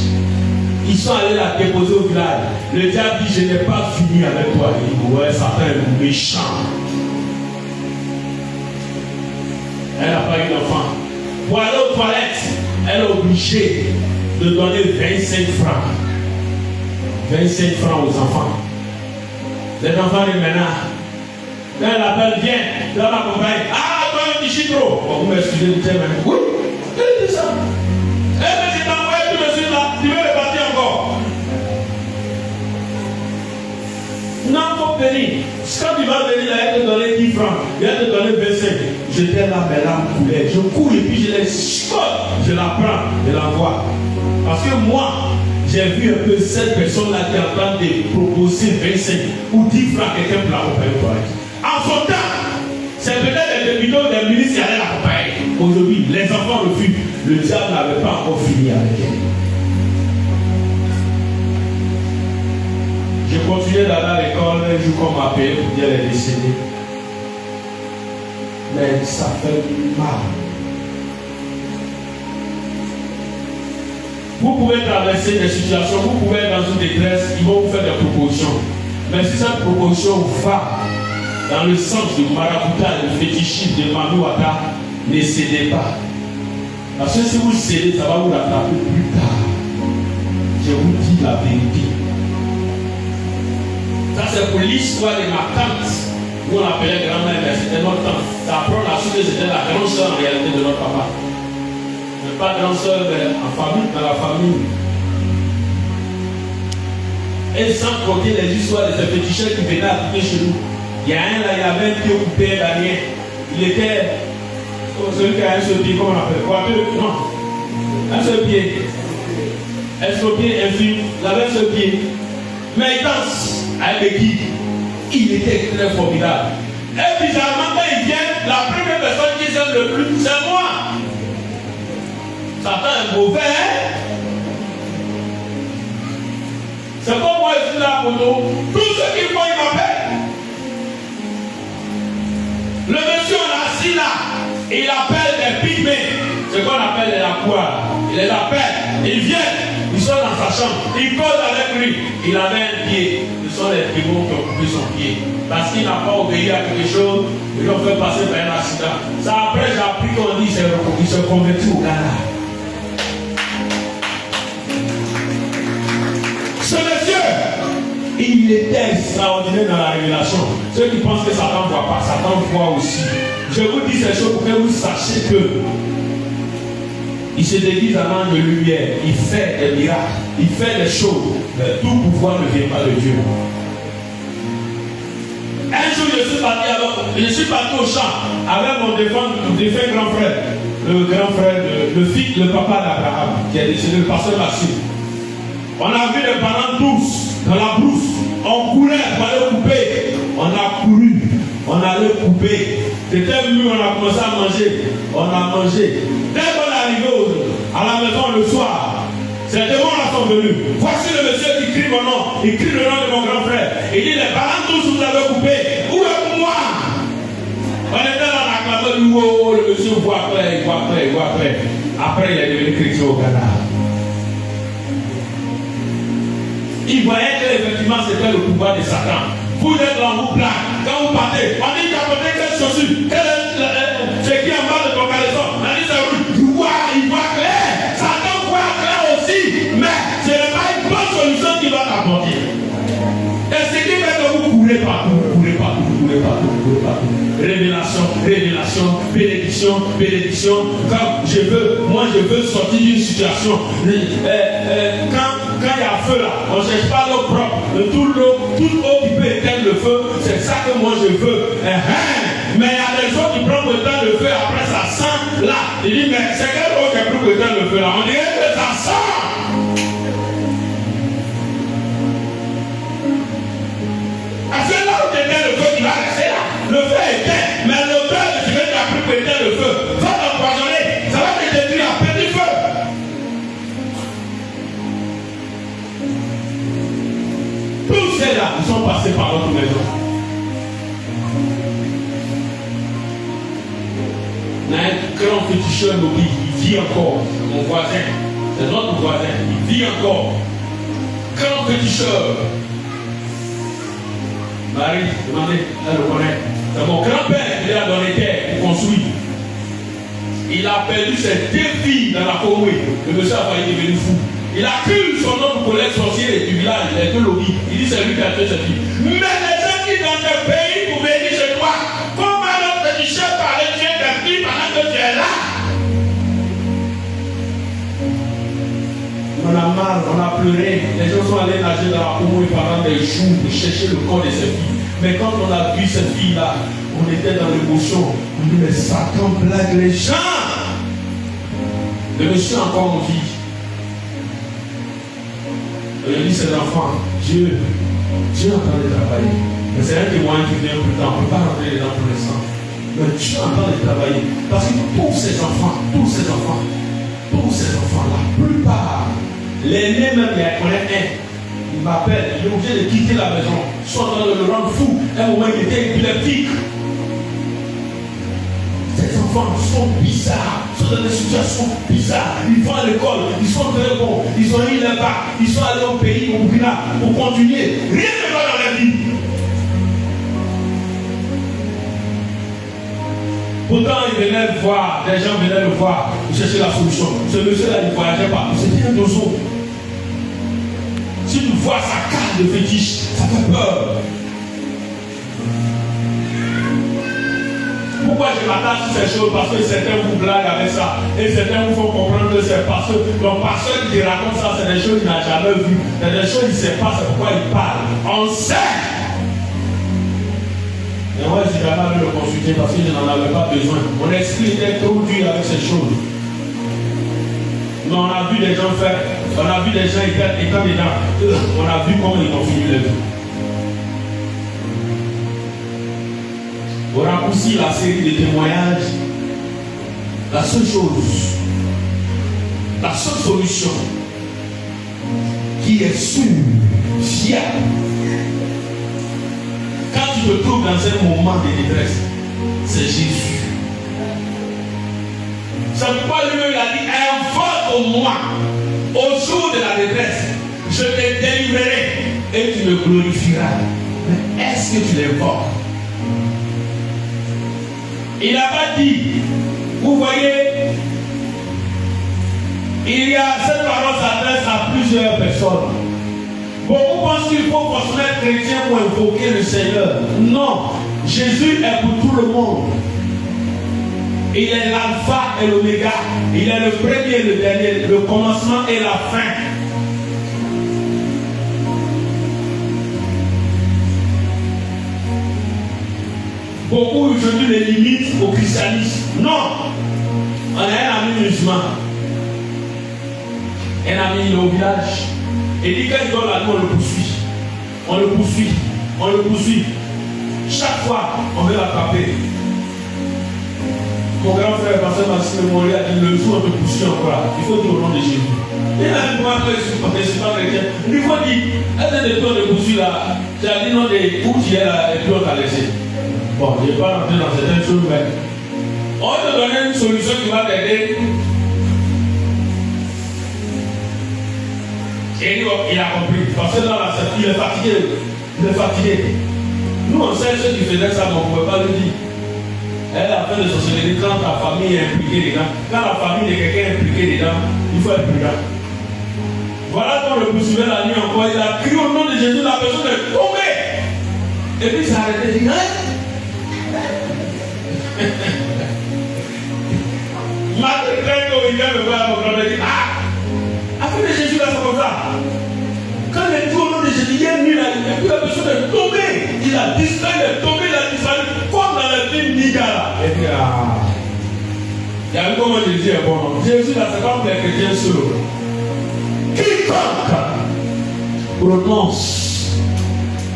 Ils sont allés la déposer au village. Le diable dit, je n'ai pas fini avec toi. Il dit, ouais, Satan est méchant. Elle n'a pas eu d'enfant. Pour aller aux toilettes, elle est obligée de donner 25 francs. 25 francs aux enfants. Les enfants de maintenant. Quand elle appelle, viens, dans ma compagne. Ah, toi, un petit trop. Bon, vous m'excusez du thème. Oui, elle dit ça. Elle me dit, t'envoies tout de suite là, tu veux le bâtir encore. Non, faut venir. Quand tu vas venir là, elle te donner 10 francs. Elle te donner 25. J'étais là, mes larmes coulaient. Je cours et puis je les chicote. Je la prends, je l'envoie. Parce que moi, j'ai vu un peu cette personne-là qui est en train de proposer 25 ou 10 francs à quelqu'un pour l'accompagner au toilette. En son temps, c'est peut-être des députés ou des ministres qui allaient l'accompagner. Aujourd'hui, les enfants refusent. Le diable n'avait pas encore fini avec elle. Je continuais d'aller à l'école, un jour qu'on m'appelle pour dire qu'elle est décédée. Mais ça fait mal. Vous pouvez traverser des situations, vous pouvez être dans une détresse, ils vont vous faire des propositions. Mais si cette proposition va dans le sens du maraboutage, du fétichisme, de Manouata, ne cédez pas. Parce que si vous cédez, ça va vous rattraper plus tard. Je vous dis la vérité. Ça c'est pour l'histoire de ma tante. Nous on l'appelait grand-mère, mais c'était notre tante. Ça apprend la suite que c'était la grande soeur en réalité de notre papa. Mais pas grande soeur, mais en famille, dans la famille. Et sans compter les histoires de ces féticheurs qui venaient habiter chez nous. Il y a un là, il avait un pied coupé derrière. Il était celui qui a un seul pied, comment on appelle? Non. Un seul pied. Un seul pied infime. Il avait un seul pied. Mais il danse avec qui? Il était très formidable. Et bizarrement, quand il vient, la première personne qui s'aime le plus, c'est moi. Satan est mauvais, hein? C'est pas moi, je suis là pour nous. Tout ce qu'il faut, il m'appelle. Le monsieur, on est assis là. Il appelle des pygmées. C'est qu'on appelle les lapoires. Il les appelle. Ils viennent. Ils sont dans sa chambre. Ils causent avec lui. Il avait un pied. Ce sont les démons qui ont coupé son pied. Parce qu'il n'a pas obéi à quelque chose. Ils l'ont fait passer par un accident. Ça après, j'ai appris qu'on dit qu'il se convertit au Ghana. Ce monsieur, il était extraordinaire dans la révélation. Ceux qui pensent que Satan ne voit pas, Satan voit aussi. Je vous dis ces choses pour que vous sachiez que il se déguise en ange de lumière, il fait des miracles, il fait des choses. Mais tout pouvoir ne vient pas de Dieu. Un jour, je suis parti au champ avec mon défunt grand frère, le papa d'Abraham, qui est décédé, le pasteur Massif. On a vu les parents tous dans la brousse. On courait pour aller couper. On a couru. On allait couper. C'était venu, on a commencé à manger. On a mangé. Dès qu'on est arrivé à la maison le soir, ces démons-là sont venus. Voici le monsieur qui crie mon nom. Il crie le nom de mon grand frère. Il dit, les parents tous vous avez coupé. Où est moi? On était là, on a acclamé. Oh, le monsieur voit après, il voit après, il voit après. Après, il est devenu chrétien au Ghana. Il voyait qu'effectivement c'était le pouvoir de Satan. Vous êtes dans vos plaques. Quand vous partez, on dit qu'à côté quelle chaussure, c'est qui en bas de ton caleçon. On a dit c'est rouge. Il voit clair. Satan voit clair aussi. Mais ce n'est pas une bonne solution qui va t'apporter. Et ce qui fait que vous courez partout, vous courez partout, vous courez partout, vous courez partout. Révélation, révélation, bénédiction, bénédiction. Quand moi je veux sortir d'une situation. Quand il y a feu là, on ne cherche pas l'eau propre. Toute eau qui peut éteindre le feu, c'est ça que moi je veux. Mais il y a des gens qui prennent le temps le feu, après ça sent là. Il dit, mais c'est quelle eau qui a pris le temps le feu là? On dirait que ça sent. C'est là où tu éteins le feu qui va rester là. Le feu est éteint, mais l'odeur de ce qui a pris pour éteindre le feu va t'empoisonner. Ça va te détruire à petit feu. Tous ceux-là, ils sont passés par notre maison. On a un grand féticheur lobby, il vit encore. Mon voisin, c'est notre voisin, il vit encore. Grand féticheur. Marie, demandez, elle le connaît. C'est mon grand-père qui est dans les terres pour construire. Il a perdu ses 2 filles dans la Corée. Le monsieur a failli devenir fou. Il accuse son autre collègue sorcier du village, les 2 lobbies. Il dit c'est lui qui a tué ses filles. Mais les gens qui dans le pays pour venir chez toi, comment notre féticheur parlait tuer tes filles pendant que tu es là? On a mal, on a pleuré. Les gens sont allés nager dans la Corée pendant des jours pour chercher le corps de ses filles. Mais quand on a vu ces filles-là, on était dans l'émotion. On dit, mais Satan blague les gens. Le monsieur encore en vie. Il dit, ses enfants, Dieu est en train de travailler. Mais c'est un témoin qui vient plus tard. On ne peut pas rentrer dedans pour l'instant. Mais Dieu est en train de travailler. Parce que tous ces enfants, la plupart, l'aîné même, il connaît un. Il m'appelle, il est obligé de quitter la maison. Ils sont en train de le rendre fou. À un moment, il était épileptique. Ces enfants sont bizarres, ils sont dans des situations bizarres. Ils vont à l'école, ils sont très bons, ils ont eu les bacs, ils sont allés au pays, au Burkina, pour continuer. Rien ne va dans la vie. Pourtant, ils venaient le voir, des gens venaient le voir, ils cherchaient la solution. Ce monsieur-là, il ne voyageait pas, c'était un dozo. Si tu vois sa carte de fétiche, ça fait peur. Pourquoi je m'attache sur ces choses? Parce que certains vous blaguent avec ça. Et certains vous font comprendre que c'est parce que le pasteur qui te raconte ça, c'est des choses qu'il n'a jamais vues. C'est des choses qu'il ne sait pas, c'est pourquoi il parle. On sait. Et moi, je n'ai jamais allé le consulter parce que je n'en avais pas besoin. Mon esprit était trop dur avec ces choses. Mais on a vu des gens faire, on a vu des gens étant dedans. On a vu comment ils ont fini leur vie. On raccourcit la série de témoignages. La seule chose, la seule solution qui est sûre, fiable, quand tu te trouves dans un moment de détresse, c'est Jésus. C'est pourquoi lui il a dit, invoque au moi au jour de la détresse, je te délivrerai et tu me glorifieras. Mais est-ce que tu l'invoques? Il n'a pas dit, vous voyez, il y a cette parole s'adresse à plusieurs personnes. Beaucoup pensent qu'il faut forcément être chrétien pour invoquer le Seigneur. Non, Jésus est pour tout le monde. Il est l'alpha et l'oméga. Il est le premier et le dernier, le commencement et la fin. Beaucoup aujourd'hui les limitent au christianisme. Non! On a un ami musulman. Un ami, il est au village. Il dit quand il donne la nuit, on le poursuit. On le poursuit. On le poursuit. Chaque fois, on veut l'attraper. Mon grand frère, pasteur Maxime Mori, a dit le jour on te poursuit encore. Il faut dire au nom de Jésus. Il a dit comment après, je suis pas chrétien. Il faut dire, est-ce que toi de poursuivre là? Tu as dit non, où tu es là et puis on t'a laissé. Bon, je ne vais pas rentrer dans certaines choses, mais on va te donner une solution qui va t'aider. Et il a compris. Parce que dans la il est fatigué. Il est fatigué. Nous, on sait ceux qui faisaient ça, mais on ne pouvait pas le dire. Elle a fait de sorcellerie quand ta famille est impliquée dedans. Quand la famille de quelqu'un est impliquée dedans, il faut être prudent. Voilà quand le poursuivait la nuit encore, il a crié au nom de Jésus, la personne est tombée. Et puis il s'est arrêté, il dit, Matin, quand il vient me voir, mon grand-mère dit, afin de Jésus là, c'est comme ça. Quand il est dit au nom de Jésus, il est venu là, et puis la personne est tombée. Il a disparu, il est tombé, il a disparu, comme dans le film Niga là. Et puis, il y a vu comment Jésus est bon. Jésus là, c'est comme les chrétiens seuls. Quiconque prononce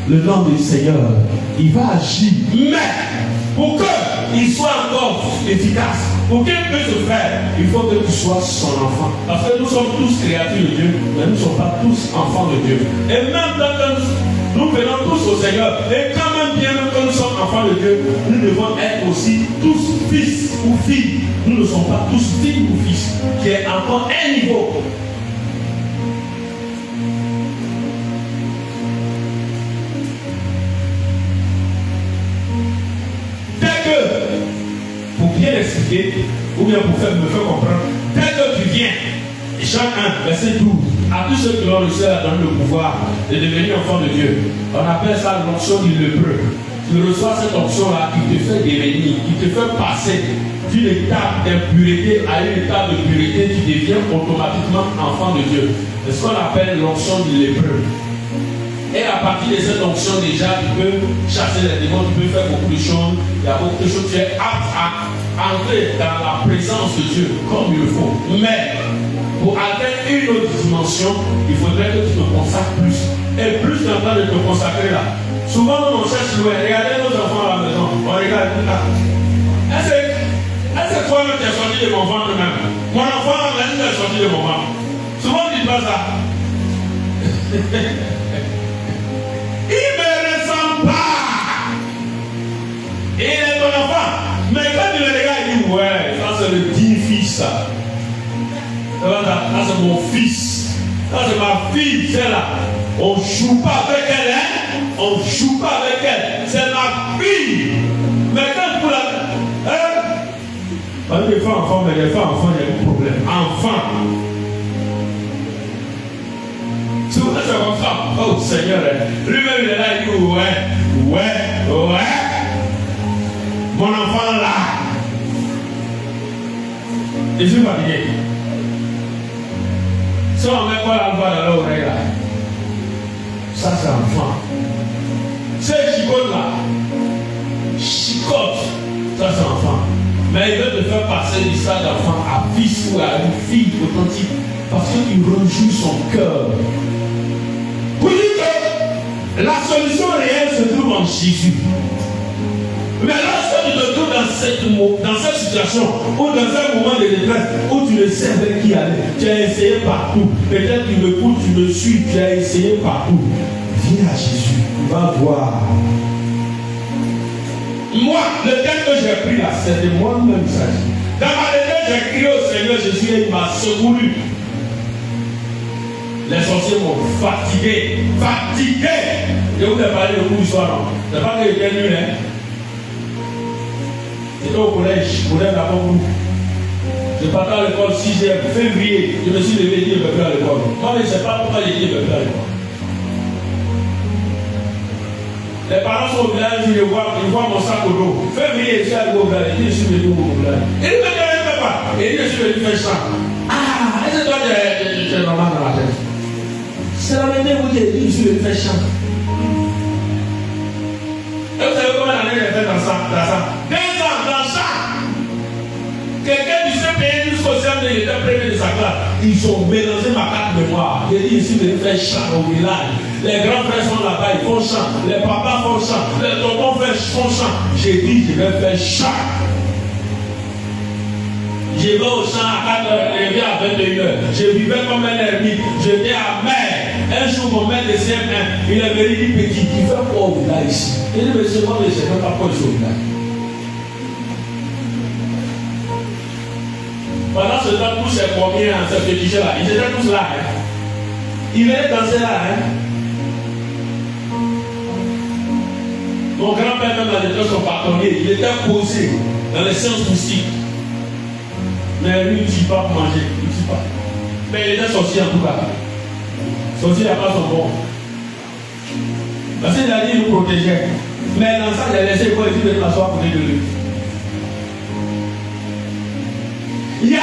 le nom du Seigneur, il va agir. Mais pour qu'il soit encore efficace, pour qu'il puisse se faire, il faut que tu sois son enfant. Parce que nous sommes tous créatures de Dieu, mais nous ne sommes pas tous enfants de Dieu. Et même quand nous venons tous au Seigneur. Et quand même, bien que nous sommes enfants de Dieu, nous devons être aussi tous fils ou filles. Nous ne sommes pas tous filles ou fils, qui est encore un niveau. Pour bien expliquer, ou bien pour me faire comprendre, dès que tu viens, Jean 1, verset 12, à tous ceux qui l'ont reçu a donné le pouvoir de devenir enfants de Dieu. On appelle ça l'onction du lépreux. Tu reçois cette onction-là qui te fait devenir, qui te fait passer d'une étape d'impureté à une étape de pureté, tu deviens automatiquement enfant de Dieu. C'est ce qu'on appelle l'onction du lépreux. Et à partir de cette onction, déjà, tu peux chasser les démons, tu peux faire beaucoup de choses. Il y a beaucoup de choses. Tu es apte à entrer dans la présence de Dieu comme il le faut. Mais pour atteindre une autre dimension, il faudrait que tu te consacres plus. Et plus tu es en train de te consacrer là. Souvent, on cherche loin. Regardez nos enfants à la maison. On regarde là. Est-ce que toi-même tu es sorti de mon ventre même? Mon enfant, même, tu es sorti de mon ventre. Souvent, tu dis pas ça. Il ne me ressemble pas. Il est ton enfant. Mais quand tu le regardes, il dit ouais, ça c'est le digne fils. Ça c'est mon fils. Ça c'est ma fille, c'est là. On ne joue pas avec elle, hein? On ne joue pas avec elle. C'est ma fille. Mais quand tu la. On dit des fois enfant, mais des fois enfant, il y a un problème. Enfant. C'est comme ça. Oh Seigneur, lui-même il est là, il dit ouais. Mon enfant là. Je suis fatigué. Si on met quoi l'alpha dans l'oreille là, ça c'est enfant. C'est chicote là. Chicote, ça c'est enfant. Mais il veut te faire passer du stade d'enfant à fils ou à une fille authentique parce qu'il rejouit son cœur. Vous dites que la solution réelle se trouve en Jésus. Mais lorsque tu te trouves dans cette situation ou dans un moment de détresse où tu ne sais avec qui aller, tu as essayé partout, peut-être tu m'écoutes, tu me suis, tu as essayé partout, viens à Jésus, tu vas voir. Moi, le thème que j'ai pris là, c'est de moi-même ça. Dans ma lettre, j'ai crié au Seigneur Jésus et il m'a secouru. Les sorciers m'ont fatigué. Je vous ai parlé de coup du soir, non? C'est pas que j'étais nul, hein? J'étais au collège d'abord vous. Je partais à l'école 6e, février. Je me suis levé et dit, je ne vais plus à l'école. Moi, je ne sais pas pourquoi j'ai dit, je ne vais plus à l'école. Les parents sont au village, ils voient mon sac au dos. Février, je suis allé au village, je suis venu au village. Il dit, mais je ne fais pas. Et je suis venu faire ça. Ah, est-ce que toi, tu es normal dans la tête? C'est la même chose que je suis venu faire ça. Et vous savez combien d'années j'ai fait dans ça? 2 ans dans ça. Quelqu'un du CPN jusqu'au CM2, il était premier de sa classe. Ils ont mélangé ma carte mémoire. J'ai dit, ici, je vais faire chant au village. Les grands frères sont là-bas, ils font chant. Les papas font chant. Les tontons font chant. J'ai dit, je vais faire chant. Je vais au champ à 4h, je viens à 21h. Je vivais comme un ermite. J'étais amer. Un jour, mon maître de CM1, il est venu dire petit, il fait quoi au village ici? Il dit, monsieur, moi, je ne sais pas quoi je suis au village. Pendant ce temps, tous ces premiers, ces petits là, ils étaient tous là. Hein. Ils venaient danser là. Hein. Mon grand-père, même dans l'état, son partonnier, il était posé dans les sciences mystiques. Mais lui, il ne tue pas pour manger. Il ne tue pas. Mais il était sorcier en tout cas. Sorcier n'a pas son bon. Parce qu'il a dit qu'il nous protégeait. Mais dans ça, il a laissé quoi, il dit de m'asseoir à côté de lui. Il y a eu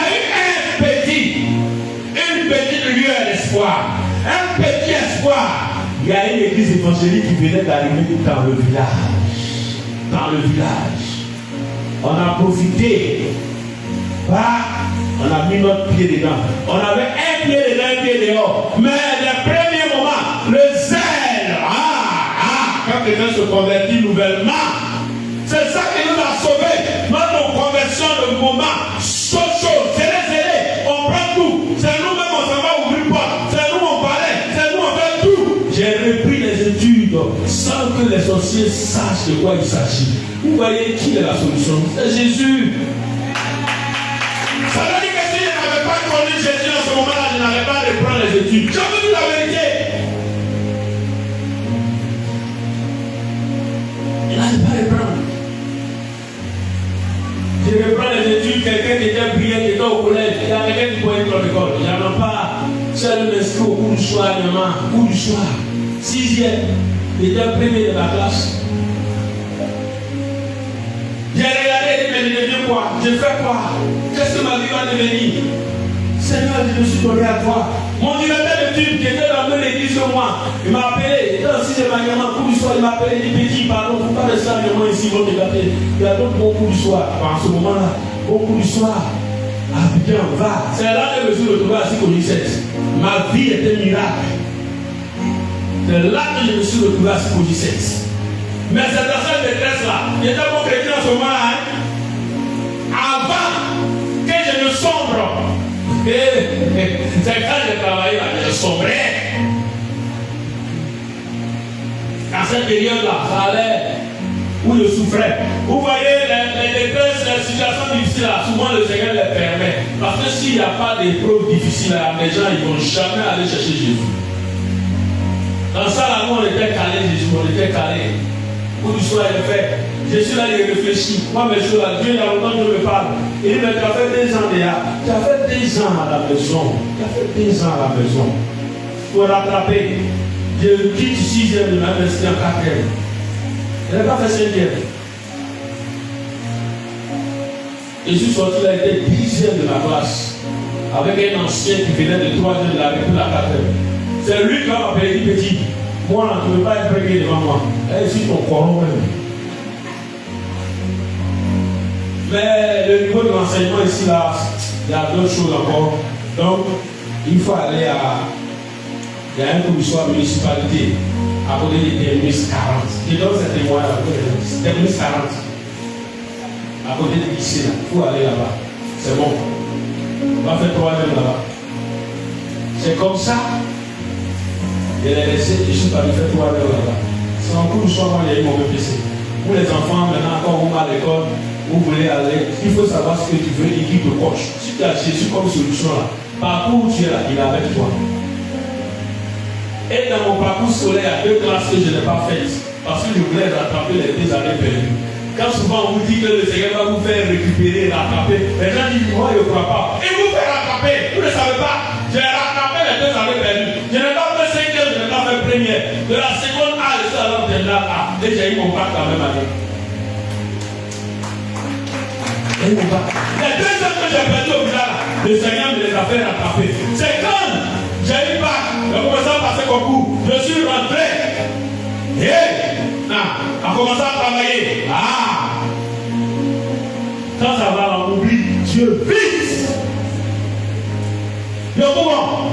une petite lueur d'espoir, un petit espoir. Il y a une église évangélique qui venait d'arriver dans le village. On a profité. On a mis notre pied dedans. On avait un pied dedans, un pied dehors. Mais les premiers moments, le zèle. Quand quelqu'un se convertit nouvellement, c'est ça qui nous a sauvés. Notre conversion de moment. On prend tout. C'est nous-mêmes, on s'en va ouvrir porte. C'est nous, on parlait. C'est nous, on fait tout. J'ai repris les études sans que les sorciers sachent de quoi il s'agit. Vous voyez qui est la solution? C'est Jésus. Ça veut dire que si je n'avais pas connu Jésus en ce moment-là, je n'allais pas reprendre les études. Je vous dis la vérité. Il n'allait pas reprendre. Je reprends les études, quelqu'un qui était brillant, qui était au collège, il y a quelqu'un qui pouvait être à l'école. Il n'y en a pas. Seul m'inscrit au cours du soir, il y en a un cours du soir. 6e, il était premier de la classe. J'ai regardé, mais je deviens quoi? Je fais quoi? Qu'est-ce que ma vie va devenir? Seigneur, je me suis donné à toi. Mon directeur d'études qui était dans l'église de moi, il m'a appelé, il était en 6e année, cours du soir, il m'a appelé, il dit petit, pardon, il ne faut pas rester avec moi ici, votre gâteau. Il y a d'autres bons cours du soir. En ce moment-là, bon cours du soir. Ah putain, va. C'est là que je me suis retrouvé assis au lycée. Ma vie était un miracle. C'est là que je me suis retrouvé assis au lycée. Mais cette affaire de détresse-là, il était mon chrétien en ce moment-là. Avant que je ne sombre. C'est quand j'ai travaillé là, je sombrais. À cette période-là, ça allait où je souffrais. Vous voyez, les détresses, les situations difficiles, là, souvent le Seigneur les permet. Parce que s'il n'y a pas d'épreuves difficiles, là, les gens ne vont jamais aller chercher Jésus. Dans ça, là, nous, on était calés, Jésus, on était calés. Pour du soir, il fait. Je suis là, il réfléchit. Moi, monsieur, là, Dieu, il y a longtemps que je me parle. Il dit, mais tu as fait 2 ans déjà. Tu as fait 2 ans à la maison. Tu as fait 2 ans à la maison. Pour rattraper. Je quitte 6e, je m'investis en 4e. Il n'a pas fait 5e. Je suis sorti là, il était 10e de la classe. Avec un ancien qui venait de 3e de la République, la 4e. C'est lui qui m'a appelé, dit petit. Moi, là, tu ne veux pas être premier devant moi. Et je suis ton coron même. Mais le niveau de l'enseignement ici, là, il y a d'autres choses encore. Donc, il faut aller à. Il y a un cours du soir municipalité, à côté des Terminus 40. Je donne ces témoins-là, Terminus 40. À côté du lycée, là. Il faut aller là-bas. C'est bon. On va faire 3e là-bas. C'est comme ça. Je l'ai laissé, je suis parti faire 3 heures là-bas. C'est en cours du soir, moi, il y a eu mon PC. Pour les enfants, maintenant, quand vous allez à l'école, vous voulez aller, il faut savoir ce que tu veux et qui te coche. Si tu as Jésus comme solution là, parcours où tu es là, il est avec toi. Et dans mon parcours scolaire, il y a 2 classes que je n'ai pas faites parce que je voulais rattraper les 2 années perdues. Quand souvent on vous dit que le Seigneur va vous faire récupérer, rattraper, les gens disent moi je ne crois pas. Il vous fait rattraper, vous ne savez pas. J'ai rattrapé les 2 années perdues. Je n'ai pas fait 5e, je n'ai pas fait première. De la seconde A, je suis à la terminale A. Et j'ai eu mon bac la même année. Et mon bac. Les 2 ans que j'ai perdu au village, le Seigneur me les a fait rattraper. C'est quand j'ai eu bac, j'ai commencé à passer concours. Je suis rentré. A commencé à travailler. Quand ça va, on oublie Dieu vite. Le moment,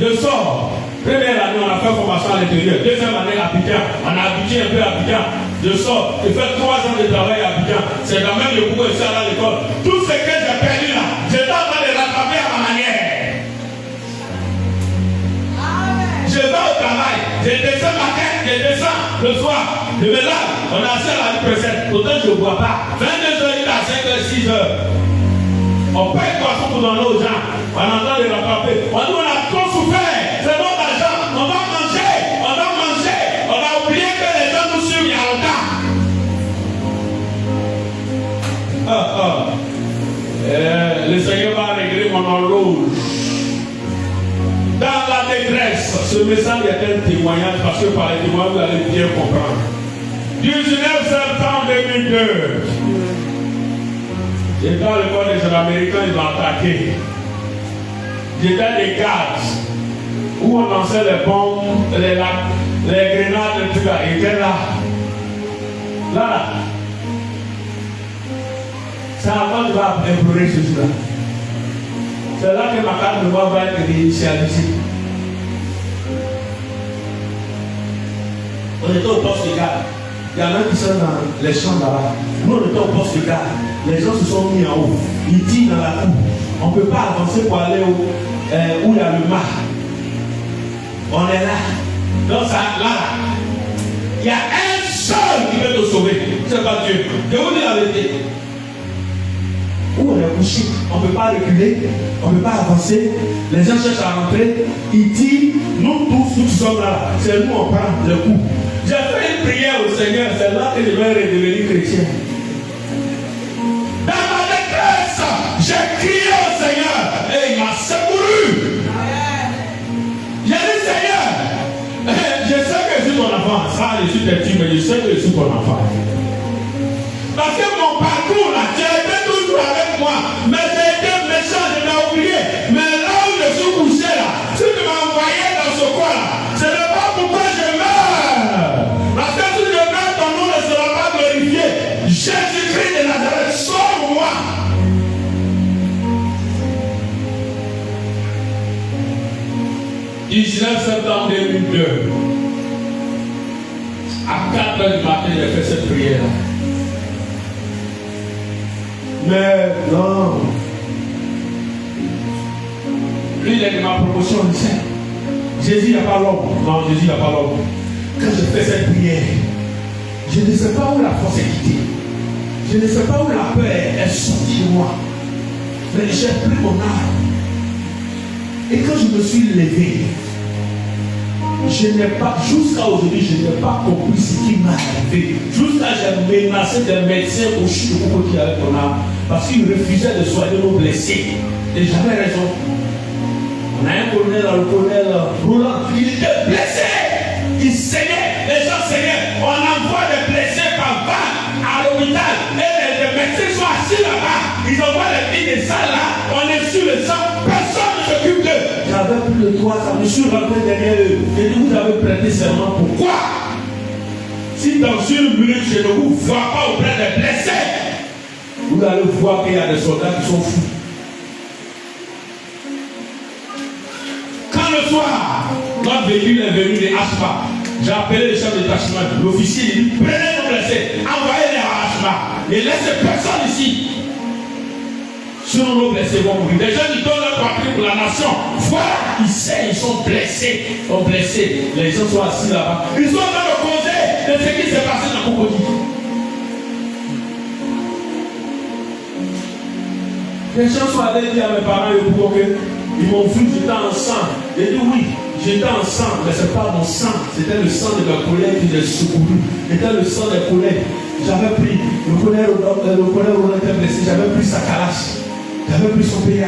je sors. Première année, on a fait formation à l'intérieur. 2e année, à Abidjan. On a habitué un peu à Abidjan. Je sors. Je fais 3 ans de travail à Abidjan. C'est quand même le pourquoi je suis allé à l'école. Tout ce que j'ai perdu là, j'étais en train de rattraper à ma manière. Je vais au travail. Je descends matin, je descends le soir. Je me lave. On a assis à la vie précède. Autant je ne bois pas. 22h, à 5h, 6h. On paye poisson pour donner aux gens. On est en train de rattraper. On dit on a trop souffert. C'est notre argent. On va manger. On va manger. On a oublié que les gens nous suivent il y a longtemps. Le Seigneur va régler mon horloge. Dans la détresse, ce message est un témoignage parce que par les témoignages, vous allez bien comprendre. 19 septembre 2002. J'étais à l'école des Américains, ils ont attaqué. J'étais des gardes où on lançait les bombes, les grenades, et tout là. Ils étaient là. Là. C'est avant de implorer Jésus là. C'est là que ma carte de voix va être réinitialisée. On était au poste de garde. Il y en a qui sont dans les champs là-bas. Nous, on était au poste de garde. Les gens se sont mis en haut. Ils tirent dans la cour. On ne peut pas avancer pour aller où il y a le mât. On est là. Donc ça, là, il y a un seul qui peut te sauver. C'est pas Dieu. Je vous dis la vérité. Où on est couché, on ne peut pas reculer, on ne peut pas avancer. Les gens cherchent à rentrer. Il dit, nous tous, nous sommes là. C'est nous, on prend le coup. J'ai fait une prière au Seigneur, c'est là que je vais redevenir chrétien. Dans ma détresse, j'ai crié au Seigneur et il m'a secouru. J'ai dit, Seigneur, je sais que je suis ton enfant. Ça, je suis petit, mais je sais que je suis ton enfant. Parce que mon parcours là, tu étais toujours avec moi, mais j'ai été méchant, je l'ai oublié. Mais là où je suis couché là, si tu m'as envoyé dans ce coin là, ce n'est pas pourquoi je meurs. Parce que si je meurs, ton nom ne sera pas glorifié. Jésus-Christ de Nazareth, sauve-moi. « 19 septembre 2002, à 4 h du matin, j'ai fait cette prière. Mais non. Lui, il est de ma promotion, il sait. Jésus n'a pas l'homme. Non, Jésus n'a pas l'homme. Quand je fais cette prière, je ne sais pas où la force est quittée. Je ne sais pas où la peur est sortie de moi. Mais j'ai pris mon âme. Et quand je me suis levé, je n'ai pas, jusqu'à aujourd'hui, je n'ai pas compris ce qui m'est arrivé. Jusqu'à j'ai menacé des médecins au chute de crocodile avec mon âme. Parce qu'ils refusaient de soigner nos blessés. Et j'avais raison. On a un colonel, le colonel Roland, il était blessé. Il saignait, les gens saignaient. On envoie des blessés par vague à l'hôpital. Et les médecins sont assis là-bas. Ils envoient les filles des salles là. On est sur le sang. Personne ne s'occupe d'eux. J'avais plus de 3 ans. Je suis rentré derrière eux. J'ai dit, vous avez prêté serment. Pourquoi? Si dans une minute je ne vous vois pas auprès des blessés, vous allez voir qu'il y a des soldats qui sont fous. Quand le soir, notre véhicule est venu de Ashma, j'ai appelé le chef de détachement. L'officier il dit, prenez nos blessés, envoyez-les à Ashma. Et laissez personne ici. Sinon nos blessés vont mourir. Les gens qui donnent leur patrie pour la nation. Voilà, ils saignent, ils sont blessés. Ils sont blessés. Les gens sont assis là-bas. Ils sont en train de causer de ce qui s'est passé dans Cocody. Les gens sont allés dire à mes parents et pour ils m'ont vu, j'étais en sang. J'ai dit oui, j'étais en sang, mais ce n'est pas mon sang. C'était le sang de ma collègue qui j'ai secouru. C'était le sang des collègues. J'avais pris, le collègue Roland était blessé, j'avais pris sa calache. J'avais pris son péage.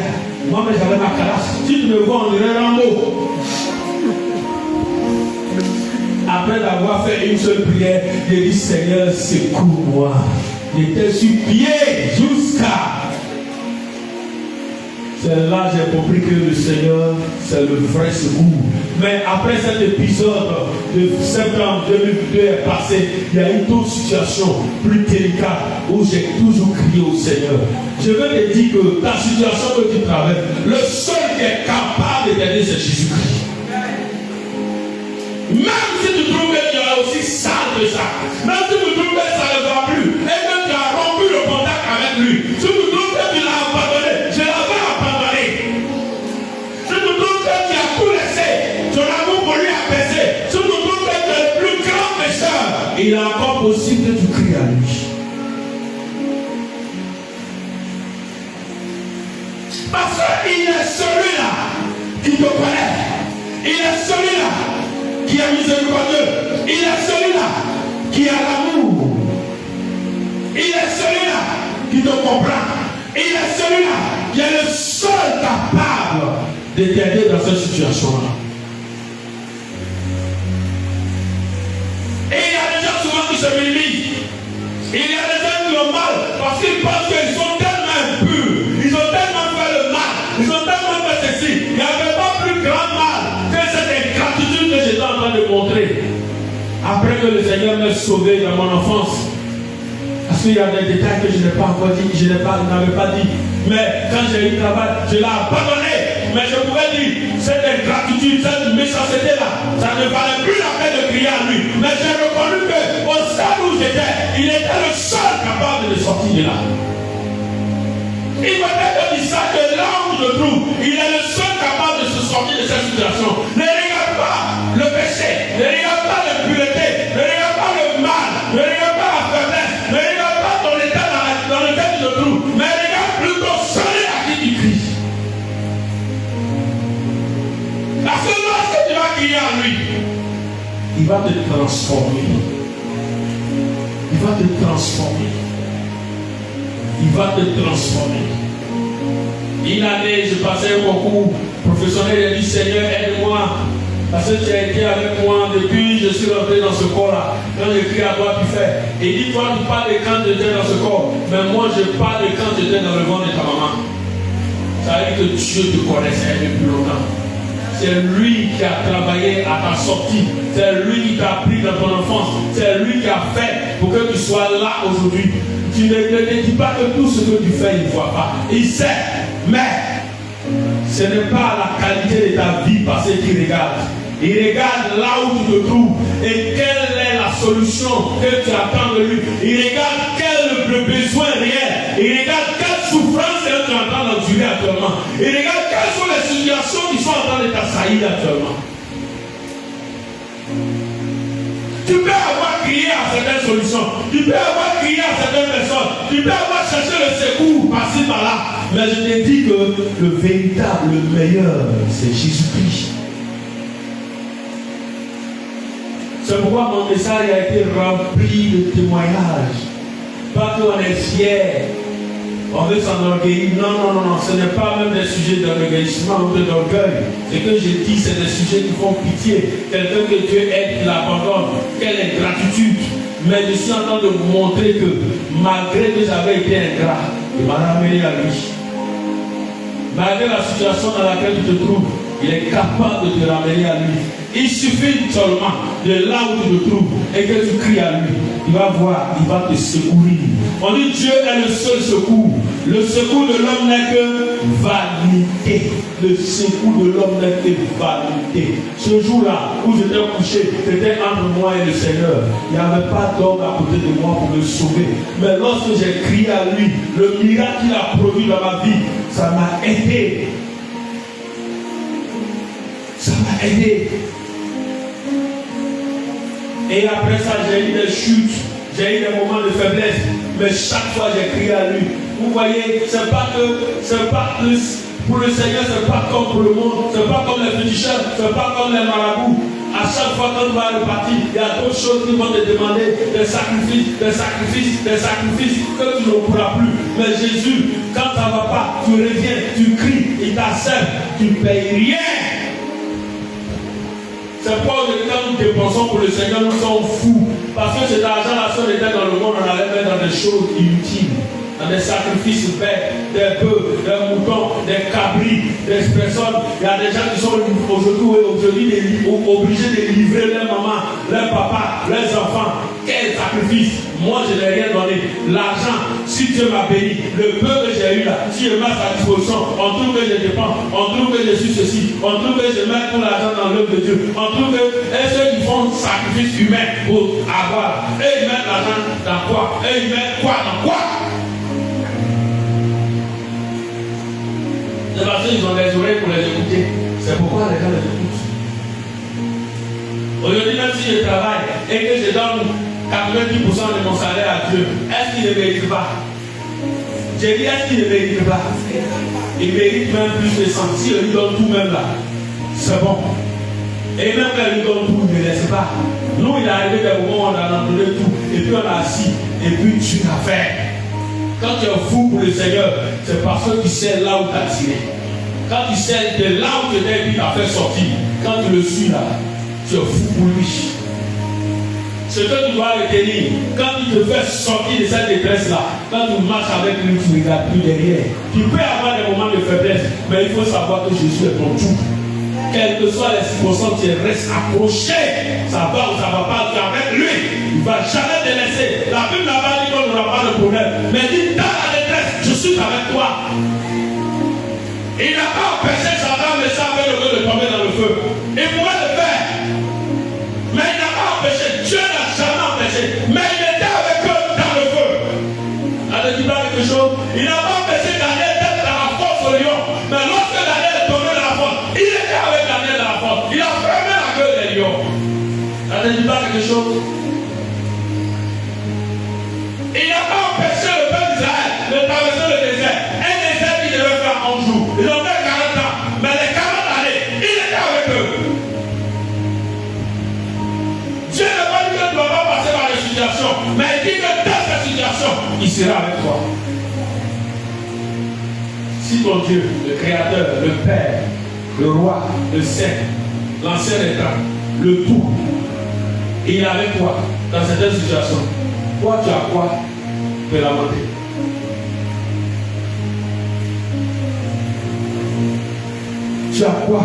Moi-même j'avais ma calache. Si tu me vois, on dirait Rambo. Après d'avoir fait une seule prière, j'ai dit Seigneur, secours-moi. J'étais sur pied jusqu'à. C'est là que j'ai compris que le Seigneur, c'est le vrai secours. Mais après cet épisode de septembre 2002 est passé, il y a une autre situation plus délicate où j'ai toujours crié au Seigneur. Je veux te dire que ta situation que tu traverses, le seul qui est capable de t'aider, c'est Jésus-Christ. Même si tu trouves que tu es aussi sale que ça, même si tu trouves que ça ne va plus, et que tu as rompu le contact avec lui, si tu trouves que tu l'as abandonné, je l'avais abandonné. Si tu trouves que tu as tout laissé, ton amour pour lui a baissé, si tu trouves que tu es le plus grand pécheur, il est encore possible que tu cries à lui. Parce qu'il est celui-là qui te connaît. Il est celui-là qui est miséricordieux. Il est celui-là qui a l'amour. Il est celui-là qui te comprend. Il est celui-là qui est le seul capable de t'aider dans cette situation-là. Et il y a des gens souvent qui se minimisent. Il y a des gens qui ont mal parce qu'ils pensent qu'ils sont tellement impurs. Ils ont tellement fait le mal. Ils ont tellement fait ceci. Il n'y avait pas plus grand mal que cette ingratitude que j'étais en train de montrer. Après que le Seigneur m'ait sauvé dans mon enfance. Parce qu'il y a des détails que je n'ai pas encore dit, je n'avais pas dit. Mais quand j'ai eu le travail, je l'ai abandonné. Mais je pouvais dire, cette ingratitude, cette méchanceté-là, ça ne valait plus la peine de crier à lui. Mais j'ai reconnu qu'au stade où j'étais, il était le seul capable de sortir de là. Il m'a dit ça que là où je trouve, il est le seul capable de se sortir de cette situation. Ne regarde pas le péché, ne regarde pas l'impureté, ne regarde pas va te transformer. Il va te transformer. Il va te transformer. Une année, je passais un concours professionnel et j'ai dit Seigneur, aide-moi. Parce que tu as été avec moi depuis que je suis rentré dans ce corps-là. Quand j'écris à toi, tu fais. Et dis, toi, tu parles de quand tu étais dans ce corps. Mais moi, je parle de quand tu étais dans le ventre de ta maman. Ça veut dire que Dieu te connaissait depuis longtemps. C'est lui qui a travaillé à ta sortie. C'est lui qui t'a pris dans ton enfance. C'est lui qui a fait pour que tu sois là aujourd'hui. Tu ne dis pas que tout ce que tu fais, il ne voit pas. Il sait, mais ce n'est pas la qualité de ta vie passée qu'il regarde. Il regarde là où tu te trouves et quelle est la solution que tu attends de lui. Il regarde quel est le besoin réel. Il regarde quelle souffrance que tu es en train d'endurer actuellement. Il regarde quelles sont les situations qui sont en train de t'assaillir actuellement. Tu peux avoir crié à certaines solutions. Tu peux avoir crié à certaines personnes. Tu peux avoir cherché le secours par-ci par-là. Mais je te dis que le véritable, le meilleur, c'est Jésus-Christ. C'est pourquoi mon message a été rempli de témoignages. Pas qu'on est fier, on veut s'enorgueillir. Non, ce n'est pas même des sujets d'orgueillissement ou d'orgueil. Ce que je dis, c'est des sujets qui font pitié. Quelqu'un que Dieu aide, il abandonne. Quelle est gratitude. Mais je suis en train de vous montrer que malgré que j'avais été ingrat, il m'a ramené à lui. Malgré la situation dans laquelle tu te trouves, il est capable de te ramener à lui. Il suffit seulement de là où tu te trouves et que tu cries à lui. Il va voir, il va te secourir. On dit Dieu est le seul secours. Le secours de l'homme n'est que vanité. Le secours de l'homme n'est que vanité. Ce jour-là où j'étais couché, c'était entre moi et le Seigneur. Il n'y avait pas d'homme à côté de moi pour me sauver. Mais lorsque j'ai crié à lui, le miracle qu'il a produit dans ma vie, ça m'a aidé. Ça m'a aidé. Et après ça, j'ai eu des chutes, j'ai eu des moments de faiblesse, mais chaque fois j'ai crié à lui. Vous voyez, c'est pas plus pour le Seigneur, c'est pas comme pour le monde, c'est pas comme les féticheurs, c'est pas comme les marabouts. À chaque fois qu'on va repartir, il y a d'autres choses qui vont te demander des sacrifices, que tu ne pourras plus. Mais Jésus, quand ça ne va pas, tu reviens, tu cries, il t'accepte, tu ne payes rien. C'est pourquoi quand nous dépensons pour le Seigneur, nous sommes fous. Parce que cet argent-là, si on était dans le monde, on allait mettre dans des choses inutiles. Dans des sacrifices faits, des bœufs, des moutons, des cabris, des personnes. Il y a des gens qui sont aujourd'hui obligés de livrer leur maman, leur papa, leurs enfants. Quel sacrifice! Moi, je n'ai rien donné. L'argent, si Dieu m'a béni, le peu que j'ai eu là, si je mets à sa disposition, on trouve que je dépense, on trouve que je suis ceci, on trouve que je mets tout l'argent dans l'œuvre de Dieu, on trouve que ceux qui font sacrifice humain pour avoir, et ils mettent l'argent dans quoi? Et ils mettent quoi dans quoi? C'est parce qu'ils ont des oreilles pour les écouter. C'est pourquoi les gens les écoutent. Aujourd'hui, même si je travaille et que je donne 90% de mon salaire à Dieu, est-ce qu'il ne mérite pas? J'ai dit, est-ce qu'il ne mérite pas? Il mérite même plus de 100. Si il lui donne tout même là, c'est bon. Et même quand il lui donne tout, il ne laisse pas. Nous, il est arrivé des moments où on a donné tout, et puis on a assis, et puis tu l'as fait. Quand tu es fou pour le Seigneur, c'est parce que tu sais là où tu as tiré. Quand tu sais de là où tu étais, puis tu as fait sortir. Quand tu le suis là, tu es fou pour lui. Ce que tu dois retenir, quand il te fait sortir de cette détresse-là, quand tu marches avec lui, tu ne regardes plus derrière. Tu peux avoir des moments de faiblesse, mais il faut savoir que Jésus est ton tout. Quelles que soient les circonstances, tu restes accroché. Ça va ou ça ne va pas, tu es avec lui. Il ne va jamais te laisser. La Bible n'a pas dit qu'on n'aura pas de problème. Mais dit, dans la détresse, je suis avec toi. Il n'a pas empêché Satan de avec le feu de tomber dans le feu. Il pouvait le faire. Mais il n'a pas empêché. Dieu n'a jamais empêché. Mais il était avec eux dans le feu. Elle ne dit pas quelque chose. Il n'a pas empêché Daniel d'être dans la force au lion. Mais lorsque Daniel est tombé dans la force, il était avec Daniel dans la force. Il a fermé la gueule des lions. Elle ne dit pas quelque chose. Il n'a pas empêché le peuple d'Israël de traverser le désert. Un désert qui devait faire 11 jours. Ils ont fait 40 ans. Mais les 40 années, il était avec eux. situation. Mais il dit que dans cette situation, il sera avec toi. Si ton Dieu, le Créateur, le Père, le Roi, le Saint, l'ancien état, le tout, il est avec toi dans cette situation, toi tu as quoi de lamenter? Tu as quoi?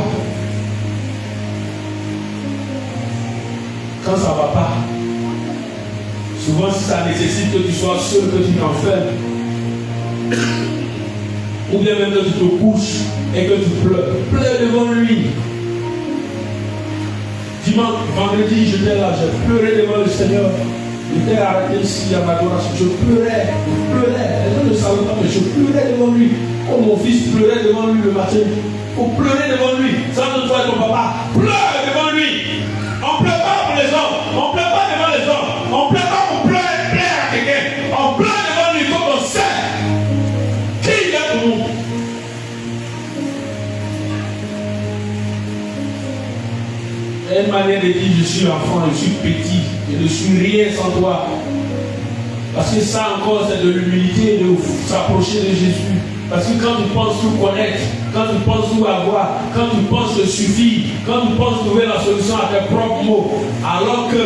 Quand ça ne va pas, souvent si ça nécessite que tu sois seul, que tu t'enfermes, ou bien même que tu te couches et que tu pleures, pleure devant lui. Dimanche, vendredi, j'étais là, j'ai pleuré devant le Seigneur. J'étais arrêté ici à ma adoration, je pleurais. Les gens ne savaient pas, mais je pleurais devant lui. Comme mon fils pleurait devant lui le matin. Il faut pleurer devant lui. Ça ne toi et ton papa. Pleure devant lui. On ne pleure pas pour les hommes. On ne pleure pas devant les hommes. On ne pleure pas pour plaire à quelqu'un. On pleure devant lui comme on sait qui il est pour nous. Il y a une manière de dire je suis enfant, je suis petit, je ne suis rien sans toi. Parce que ça encore c'est de l'humilité, de s'approcher de Jésus. Parce que quand tu penses tout connaître, quand tu penses tout avoir, quand tu penses te suffire, quand tu penses trouver la solution à tes propres mots, alors que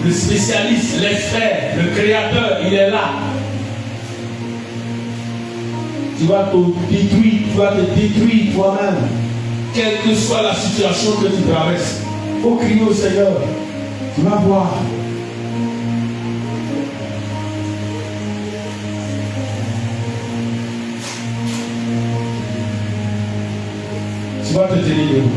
le spécialiste, l'expert, le créateur, il est là. Tu vas te détruire toi-même. Quelle que soit la situation que tu traverses, il faut crier au Seigneur. Tu vas voir. Tu vas te tenir debout.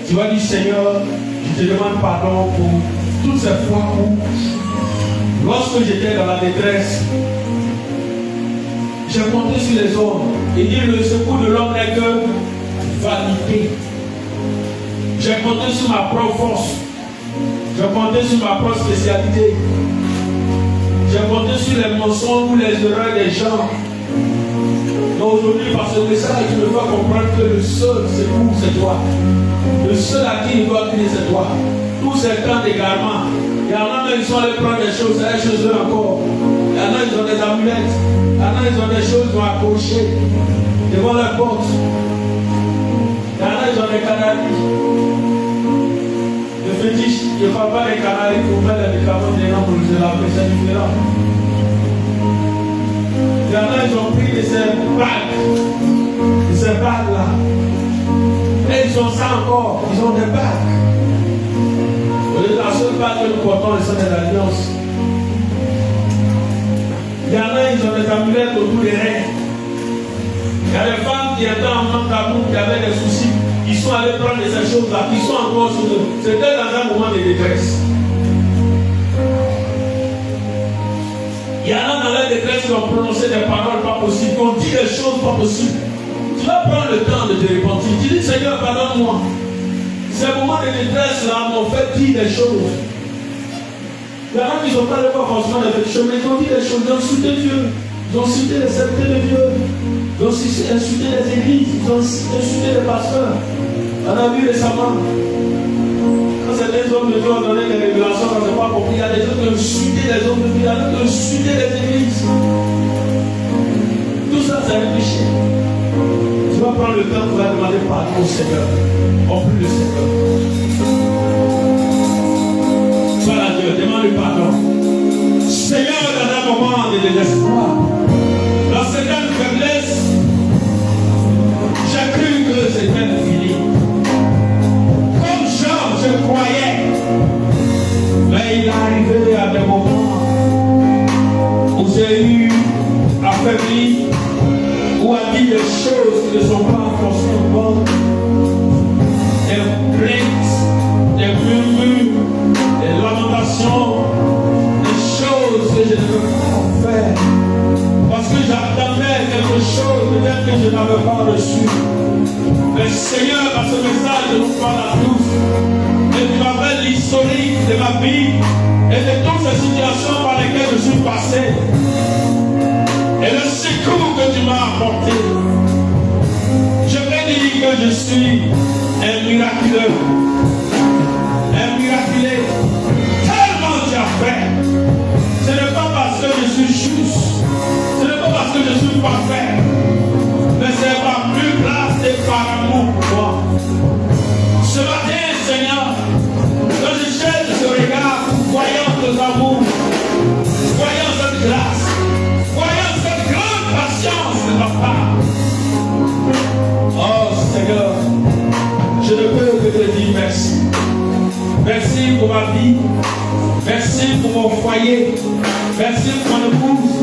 Tu vas dire Seigneur, je te demande pardon pour toutes ces fois où, lorsque j'étais dans la détresse, j'ai compté sur les hommes et dit le secours de l'homme n'est que vanité. J'ai compté sur ma propre force. J'ai compté sur ma propre spécialité. J'ai compté sur les mensonges ou les erreurs des gens. Donc aujourd'hui, par ce message, tu me dois comprendre que le seul secours, c'est toi. Le seul à qui il doit crier, c'est toi. Tous ces temps d'égarement, il y en a même qui sont allés prendre des choses, c'est des choses encore. Il y en a, ils ont des amulettes. Il y en a, ils ont des choses qui ont accroché devant la porte. Il y en a, ils ont des canaries. Le fétiche, il ne faut pas les canaries pour mettre les médicaments dedans pour les laver, c'est différent. Il y en a, ils ont pris de ces bagues-là. Et ils ont ça encore, ils ont des bagues. La seule bague que nous portons, c'est de l'alliance. Il y en a, ils ont des amulettes autour des reins. Il y a des femmes qui étaient en manque d'amour, qui avaient des soucis. Ils sont allés prendre ces choses-là, qui sont encore sur eux. C'était dans un moment de détresse. Il y en a dans la détresse qui ont prononcé des paroles pas possibles, qui ont dit des choses pas possibles. Tu vas prendre le temps de te repentir. Tu dis Seigneur, pardonne-moi. Ces moments de détresse là m'ont fait dire des choses. Il y en a qui n'ont pas le voir forcément avec les choses, mais ils ont dit des choses, ils ont insulté Dieu, ils ont insulté les serviteurs de Dieu, ils ont insulté les églises, ils ont insulté les pasteurs. On a vu récemment, quand certains hommes de Dieu ont donné des révélations, on n'a pas compris, il y a des gens qui ont insulté les hommes de Dieu, il y a des gens qui ont insulté les églises. Tout ça, c'est un péché. Tu vas prendre le temps pour demander pardon au Seigneur. En plus le Seigneur. Voilà Dieu, demande pardon. Seigneur, dans un moment de désespoir, dans certaines faiblesses, j'ai cru que c'était fini. Comme Jean, je croyais. Mais il est arrivé à des moments où j'ai eu affaibli, ou a dit des choses qui ne sont pas forcément bonnes, des plaintes, des murmures, des lamentations, des choses que je ne veux pas faire, parce que j'attendais quelque chose peut-être que je n'avais pas reçu. Mais Seigneur, par ce message, je nous parle à tous, et tu m'appelles l'historique de ma vie, et de toutes ces situations par lesquelles je suis passé, et le secours je suis un miraculeux. Un miraculé. Tellement tu as fait. Ce n'est pas parce que je suis juste. Ce n'est pas parce que je suis parfait. Mais c'est par plus grâce et par amour pour moi. Ce matin, Seigneur, quand je cherche ce regard, voyant ton amour, voyant cette grâce, voyant cette grande patience de ta part. Oh Seigneur, je ne peux que te dire merci. Merci pour ma vie. Merci pour mon foyer. Merci pour mon épouse,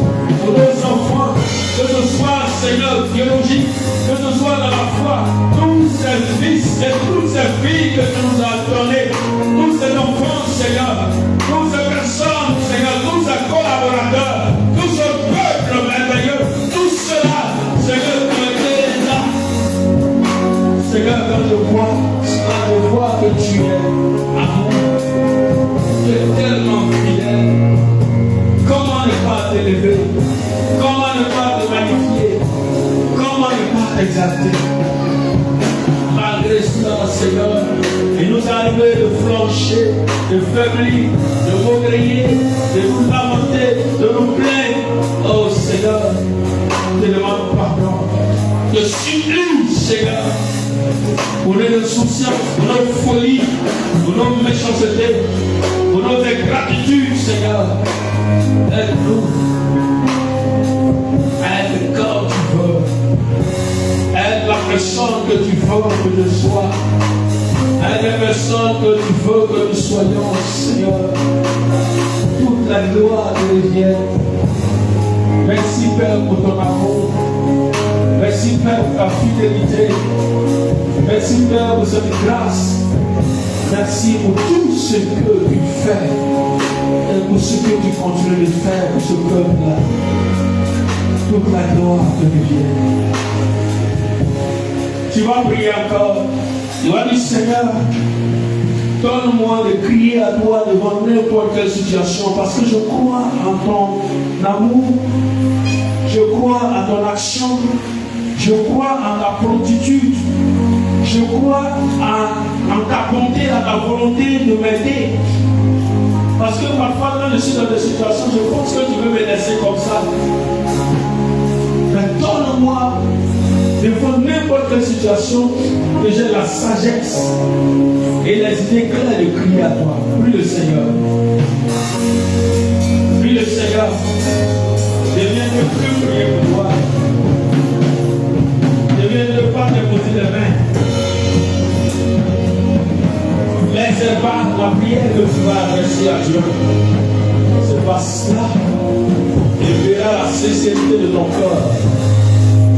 pour nos enfants. Que ce soit, Seigneur, biologique, que ce soit dans la foi, tous ces fils et toutes ces filles que tu nous as donnés, tous ces enfants, Seigneur, toutes ces personnes, Seigneur, tous ces collaborateurs, tout ce peuple merveilleux, tout cela, Seigneur, qui ont été là. Seigneur, quand je vois que tu es amour, tu es tellement fidèle. Comment ne pas t'élever? Comment ne pas te magnifier? Comment ne pas t'exalter? Malgré cela, Seigneur, il nous arrive de flancher, de faiblir, de maugréer, de nous lamenter, de nous plaindre. Oh Seigneur, je te demande pardon. Je supplie, Seigneur, pour nos insouciances, pour nos folies, pour nos méchancetés, pour nos ingratitudes, Seigneur. Aide-nous à être comme tu veux. Aide la personne que tu veux que je sois. Aide la personne que tu veux que nous soyons, Seigneur. Toute la gloire te revienne. Merci Père pour ton amour. Merci Père pour ta fidélité. Merci Père pour cette grâce. Merci pour tout ce que tu fais. Et pour ce que tu continues de faire pour ce peuple-là. Toute la gloire te revienne. Tu vas prier encore. Tu vas dire, Seigneur, donne-moi de crier à toi devant n'importe quelle situation, parce que je crois en ton amour, je crois à ton action, je crois en ta promptitude, je crois en ta bonté, à ta volonté de m'aider. Parce que parfois, quand je suis dans des situations, je pense que tu veux me laisser comme ça. Mais donne-moi, devant n'importe quelle situation, que j'ai la sagesse et les idées claires de crier à toi. Prie le Seigneur. Prie le Seigneur. Deviens ne plus prier pour toi. Deviens ne pas déposer les mains. Mais c'est pas la prière que tu vas adresser à Dieu. C'est pas cela. Il verra la sincérité de ton corps.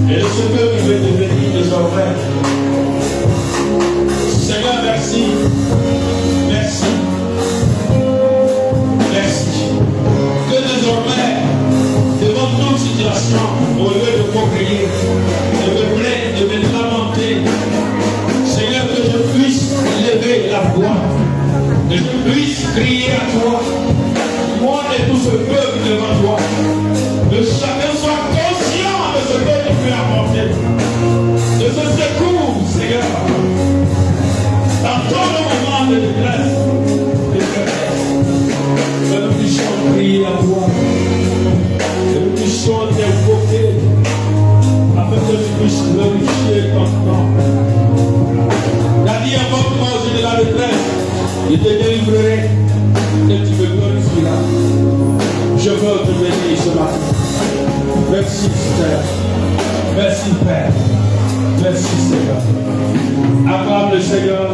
Et ce que tu veux devenir désormais. Seigneur, merci. Merci. Merci. Que désormais, devant toute situation, au lieu de m'occuper, de me plaindre, de me lamenter, Seigneur, que je puisse lever la voix, que je puisse crier à toi, moi et tout ce peuple devant toi, que chacun soit conscient de ce que tu peux apporter, de ce secours, Seigneur, dans tout le moment de détresse, que nous puissions prier à toi, que nous puissions t'invoquer, afin que tu puisses glorifier ton nom. Daddy, invoque-moi au jour de la détresse, je te délivrerai, et tu me glorifieras. Je veux te bénir ce matin. Merci Seigneur. Merci Père. Merci Seigneur. Acclame le Seigneur.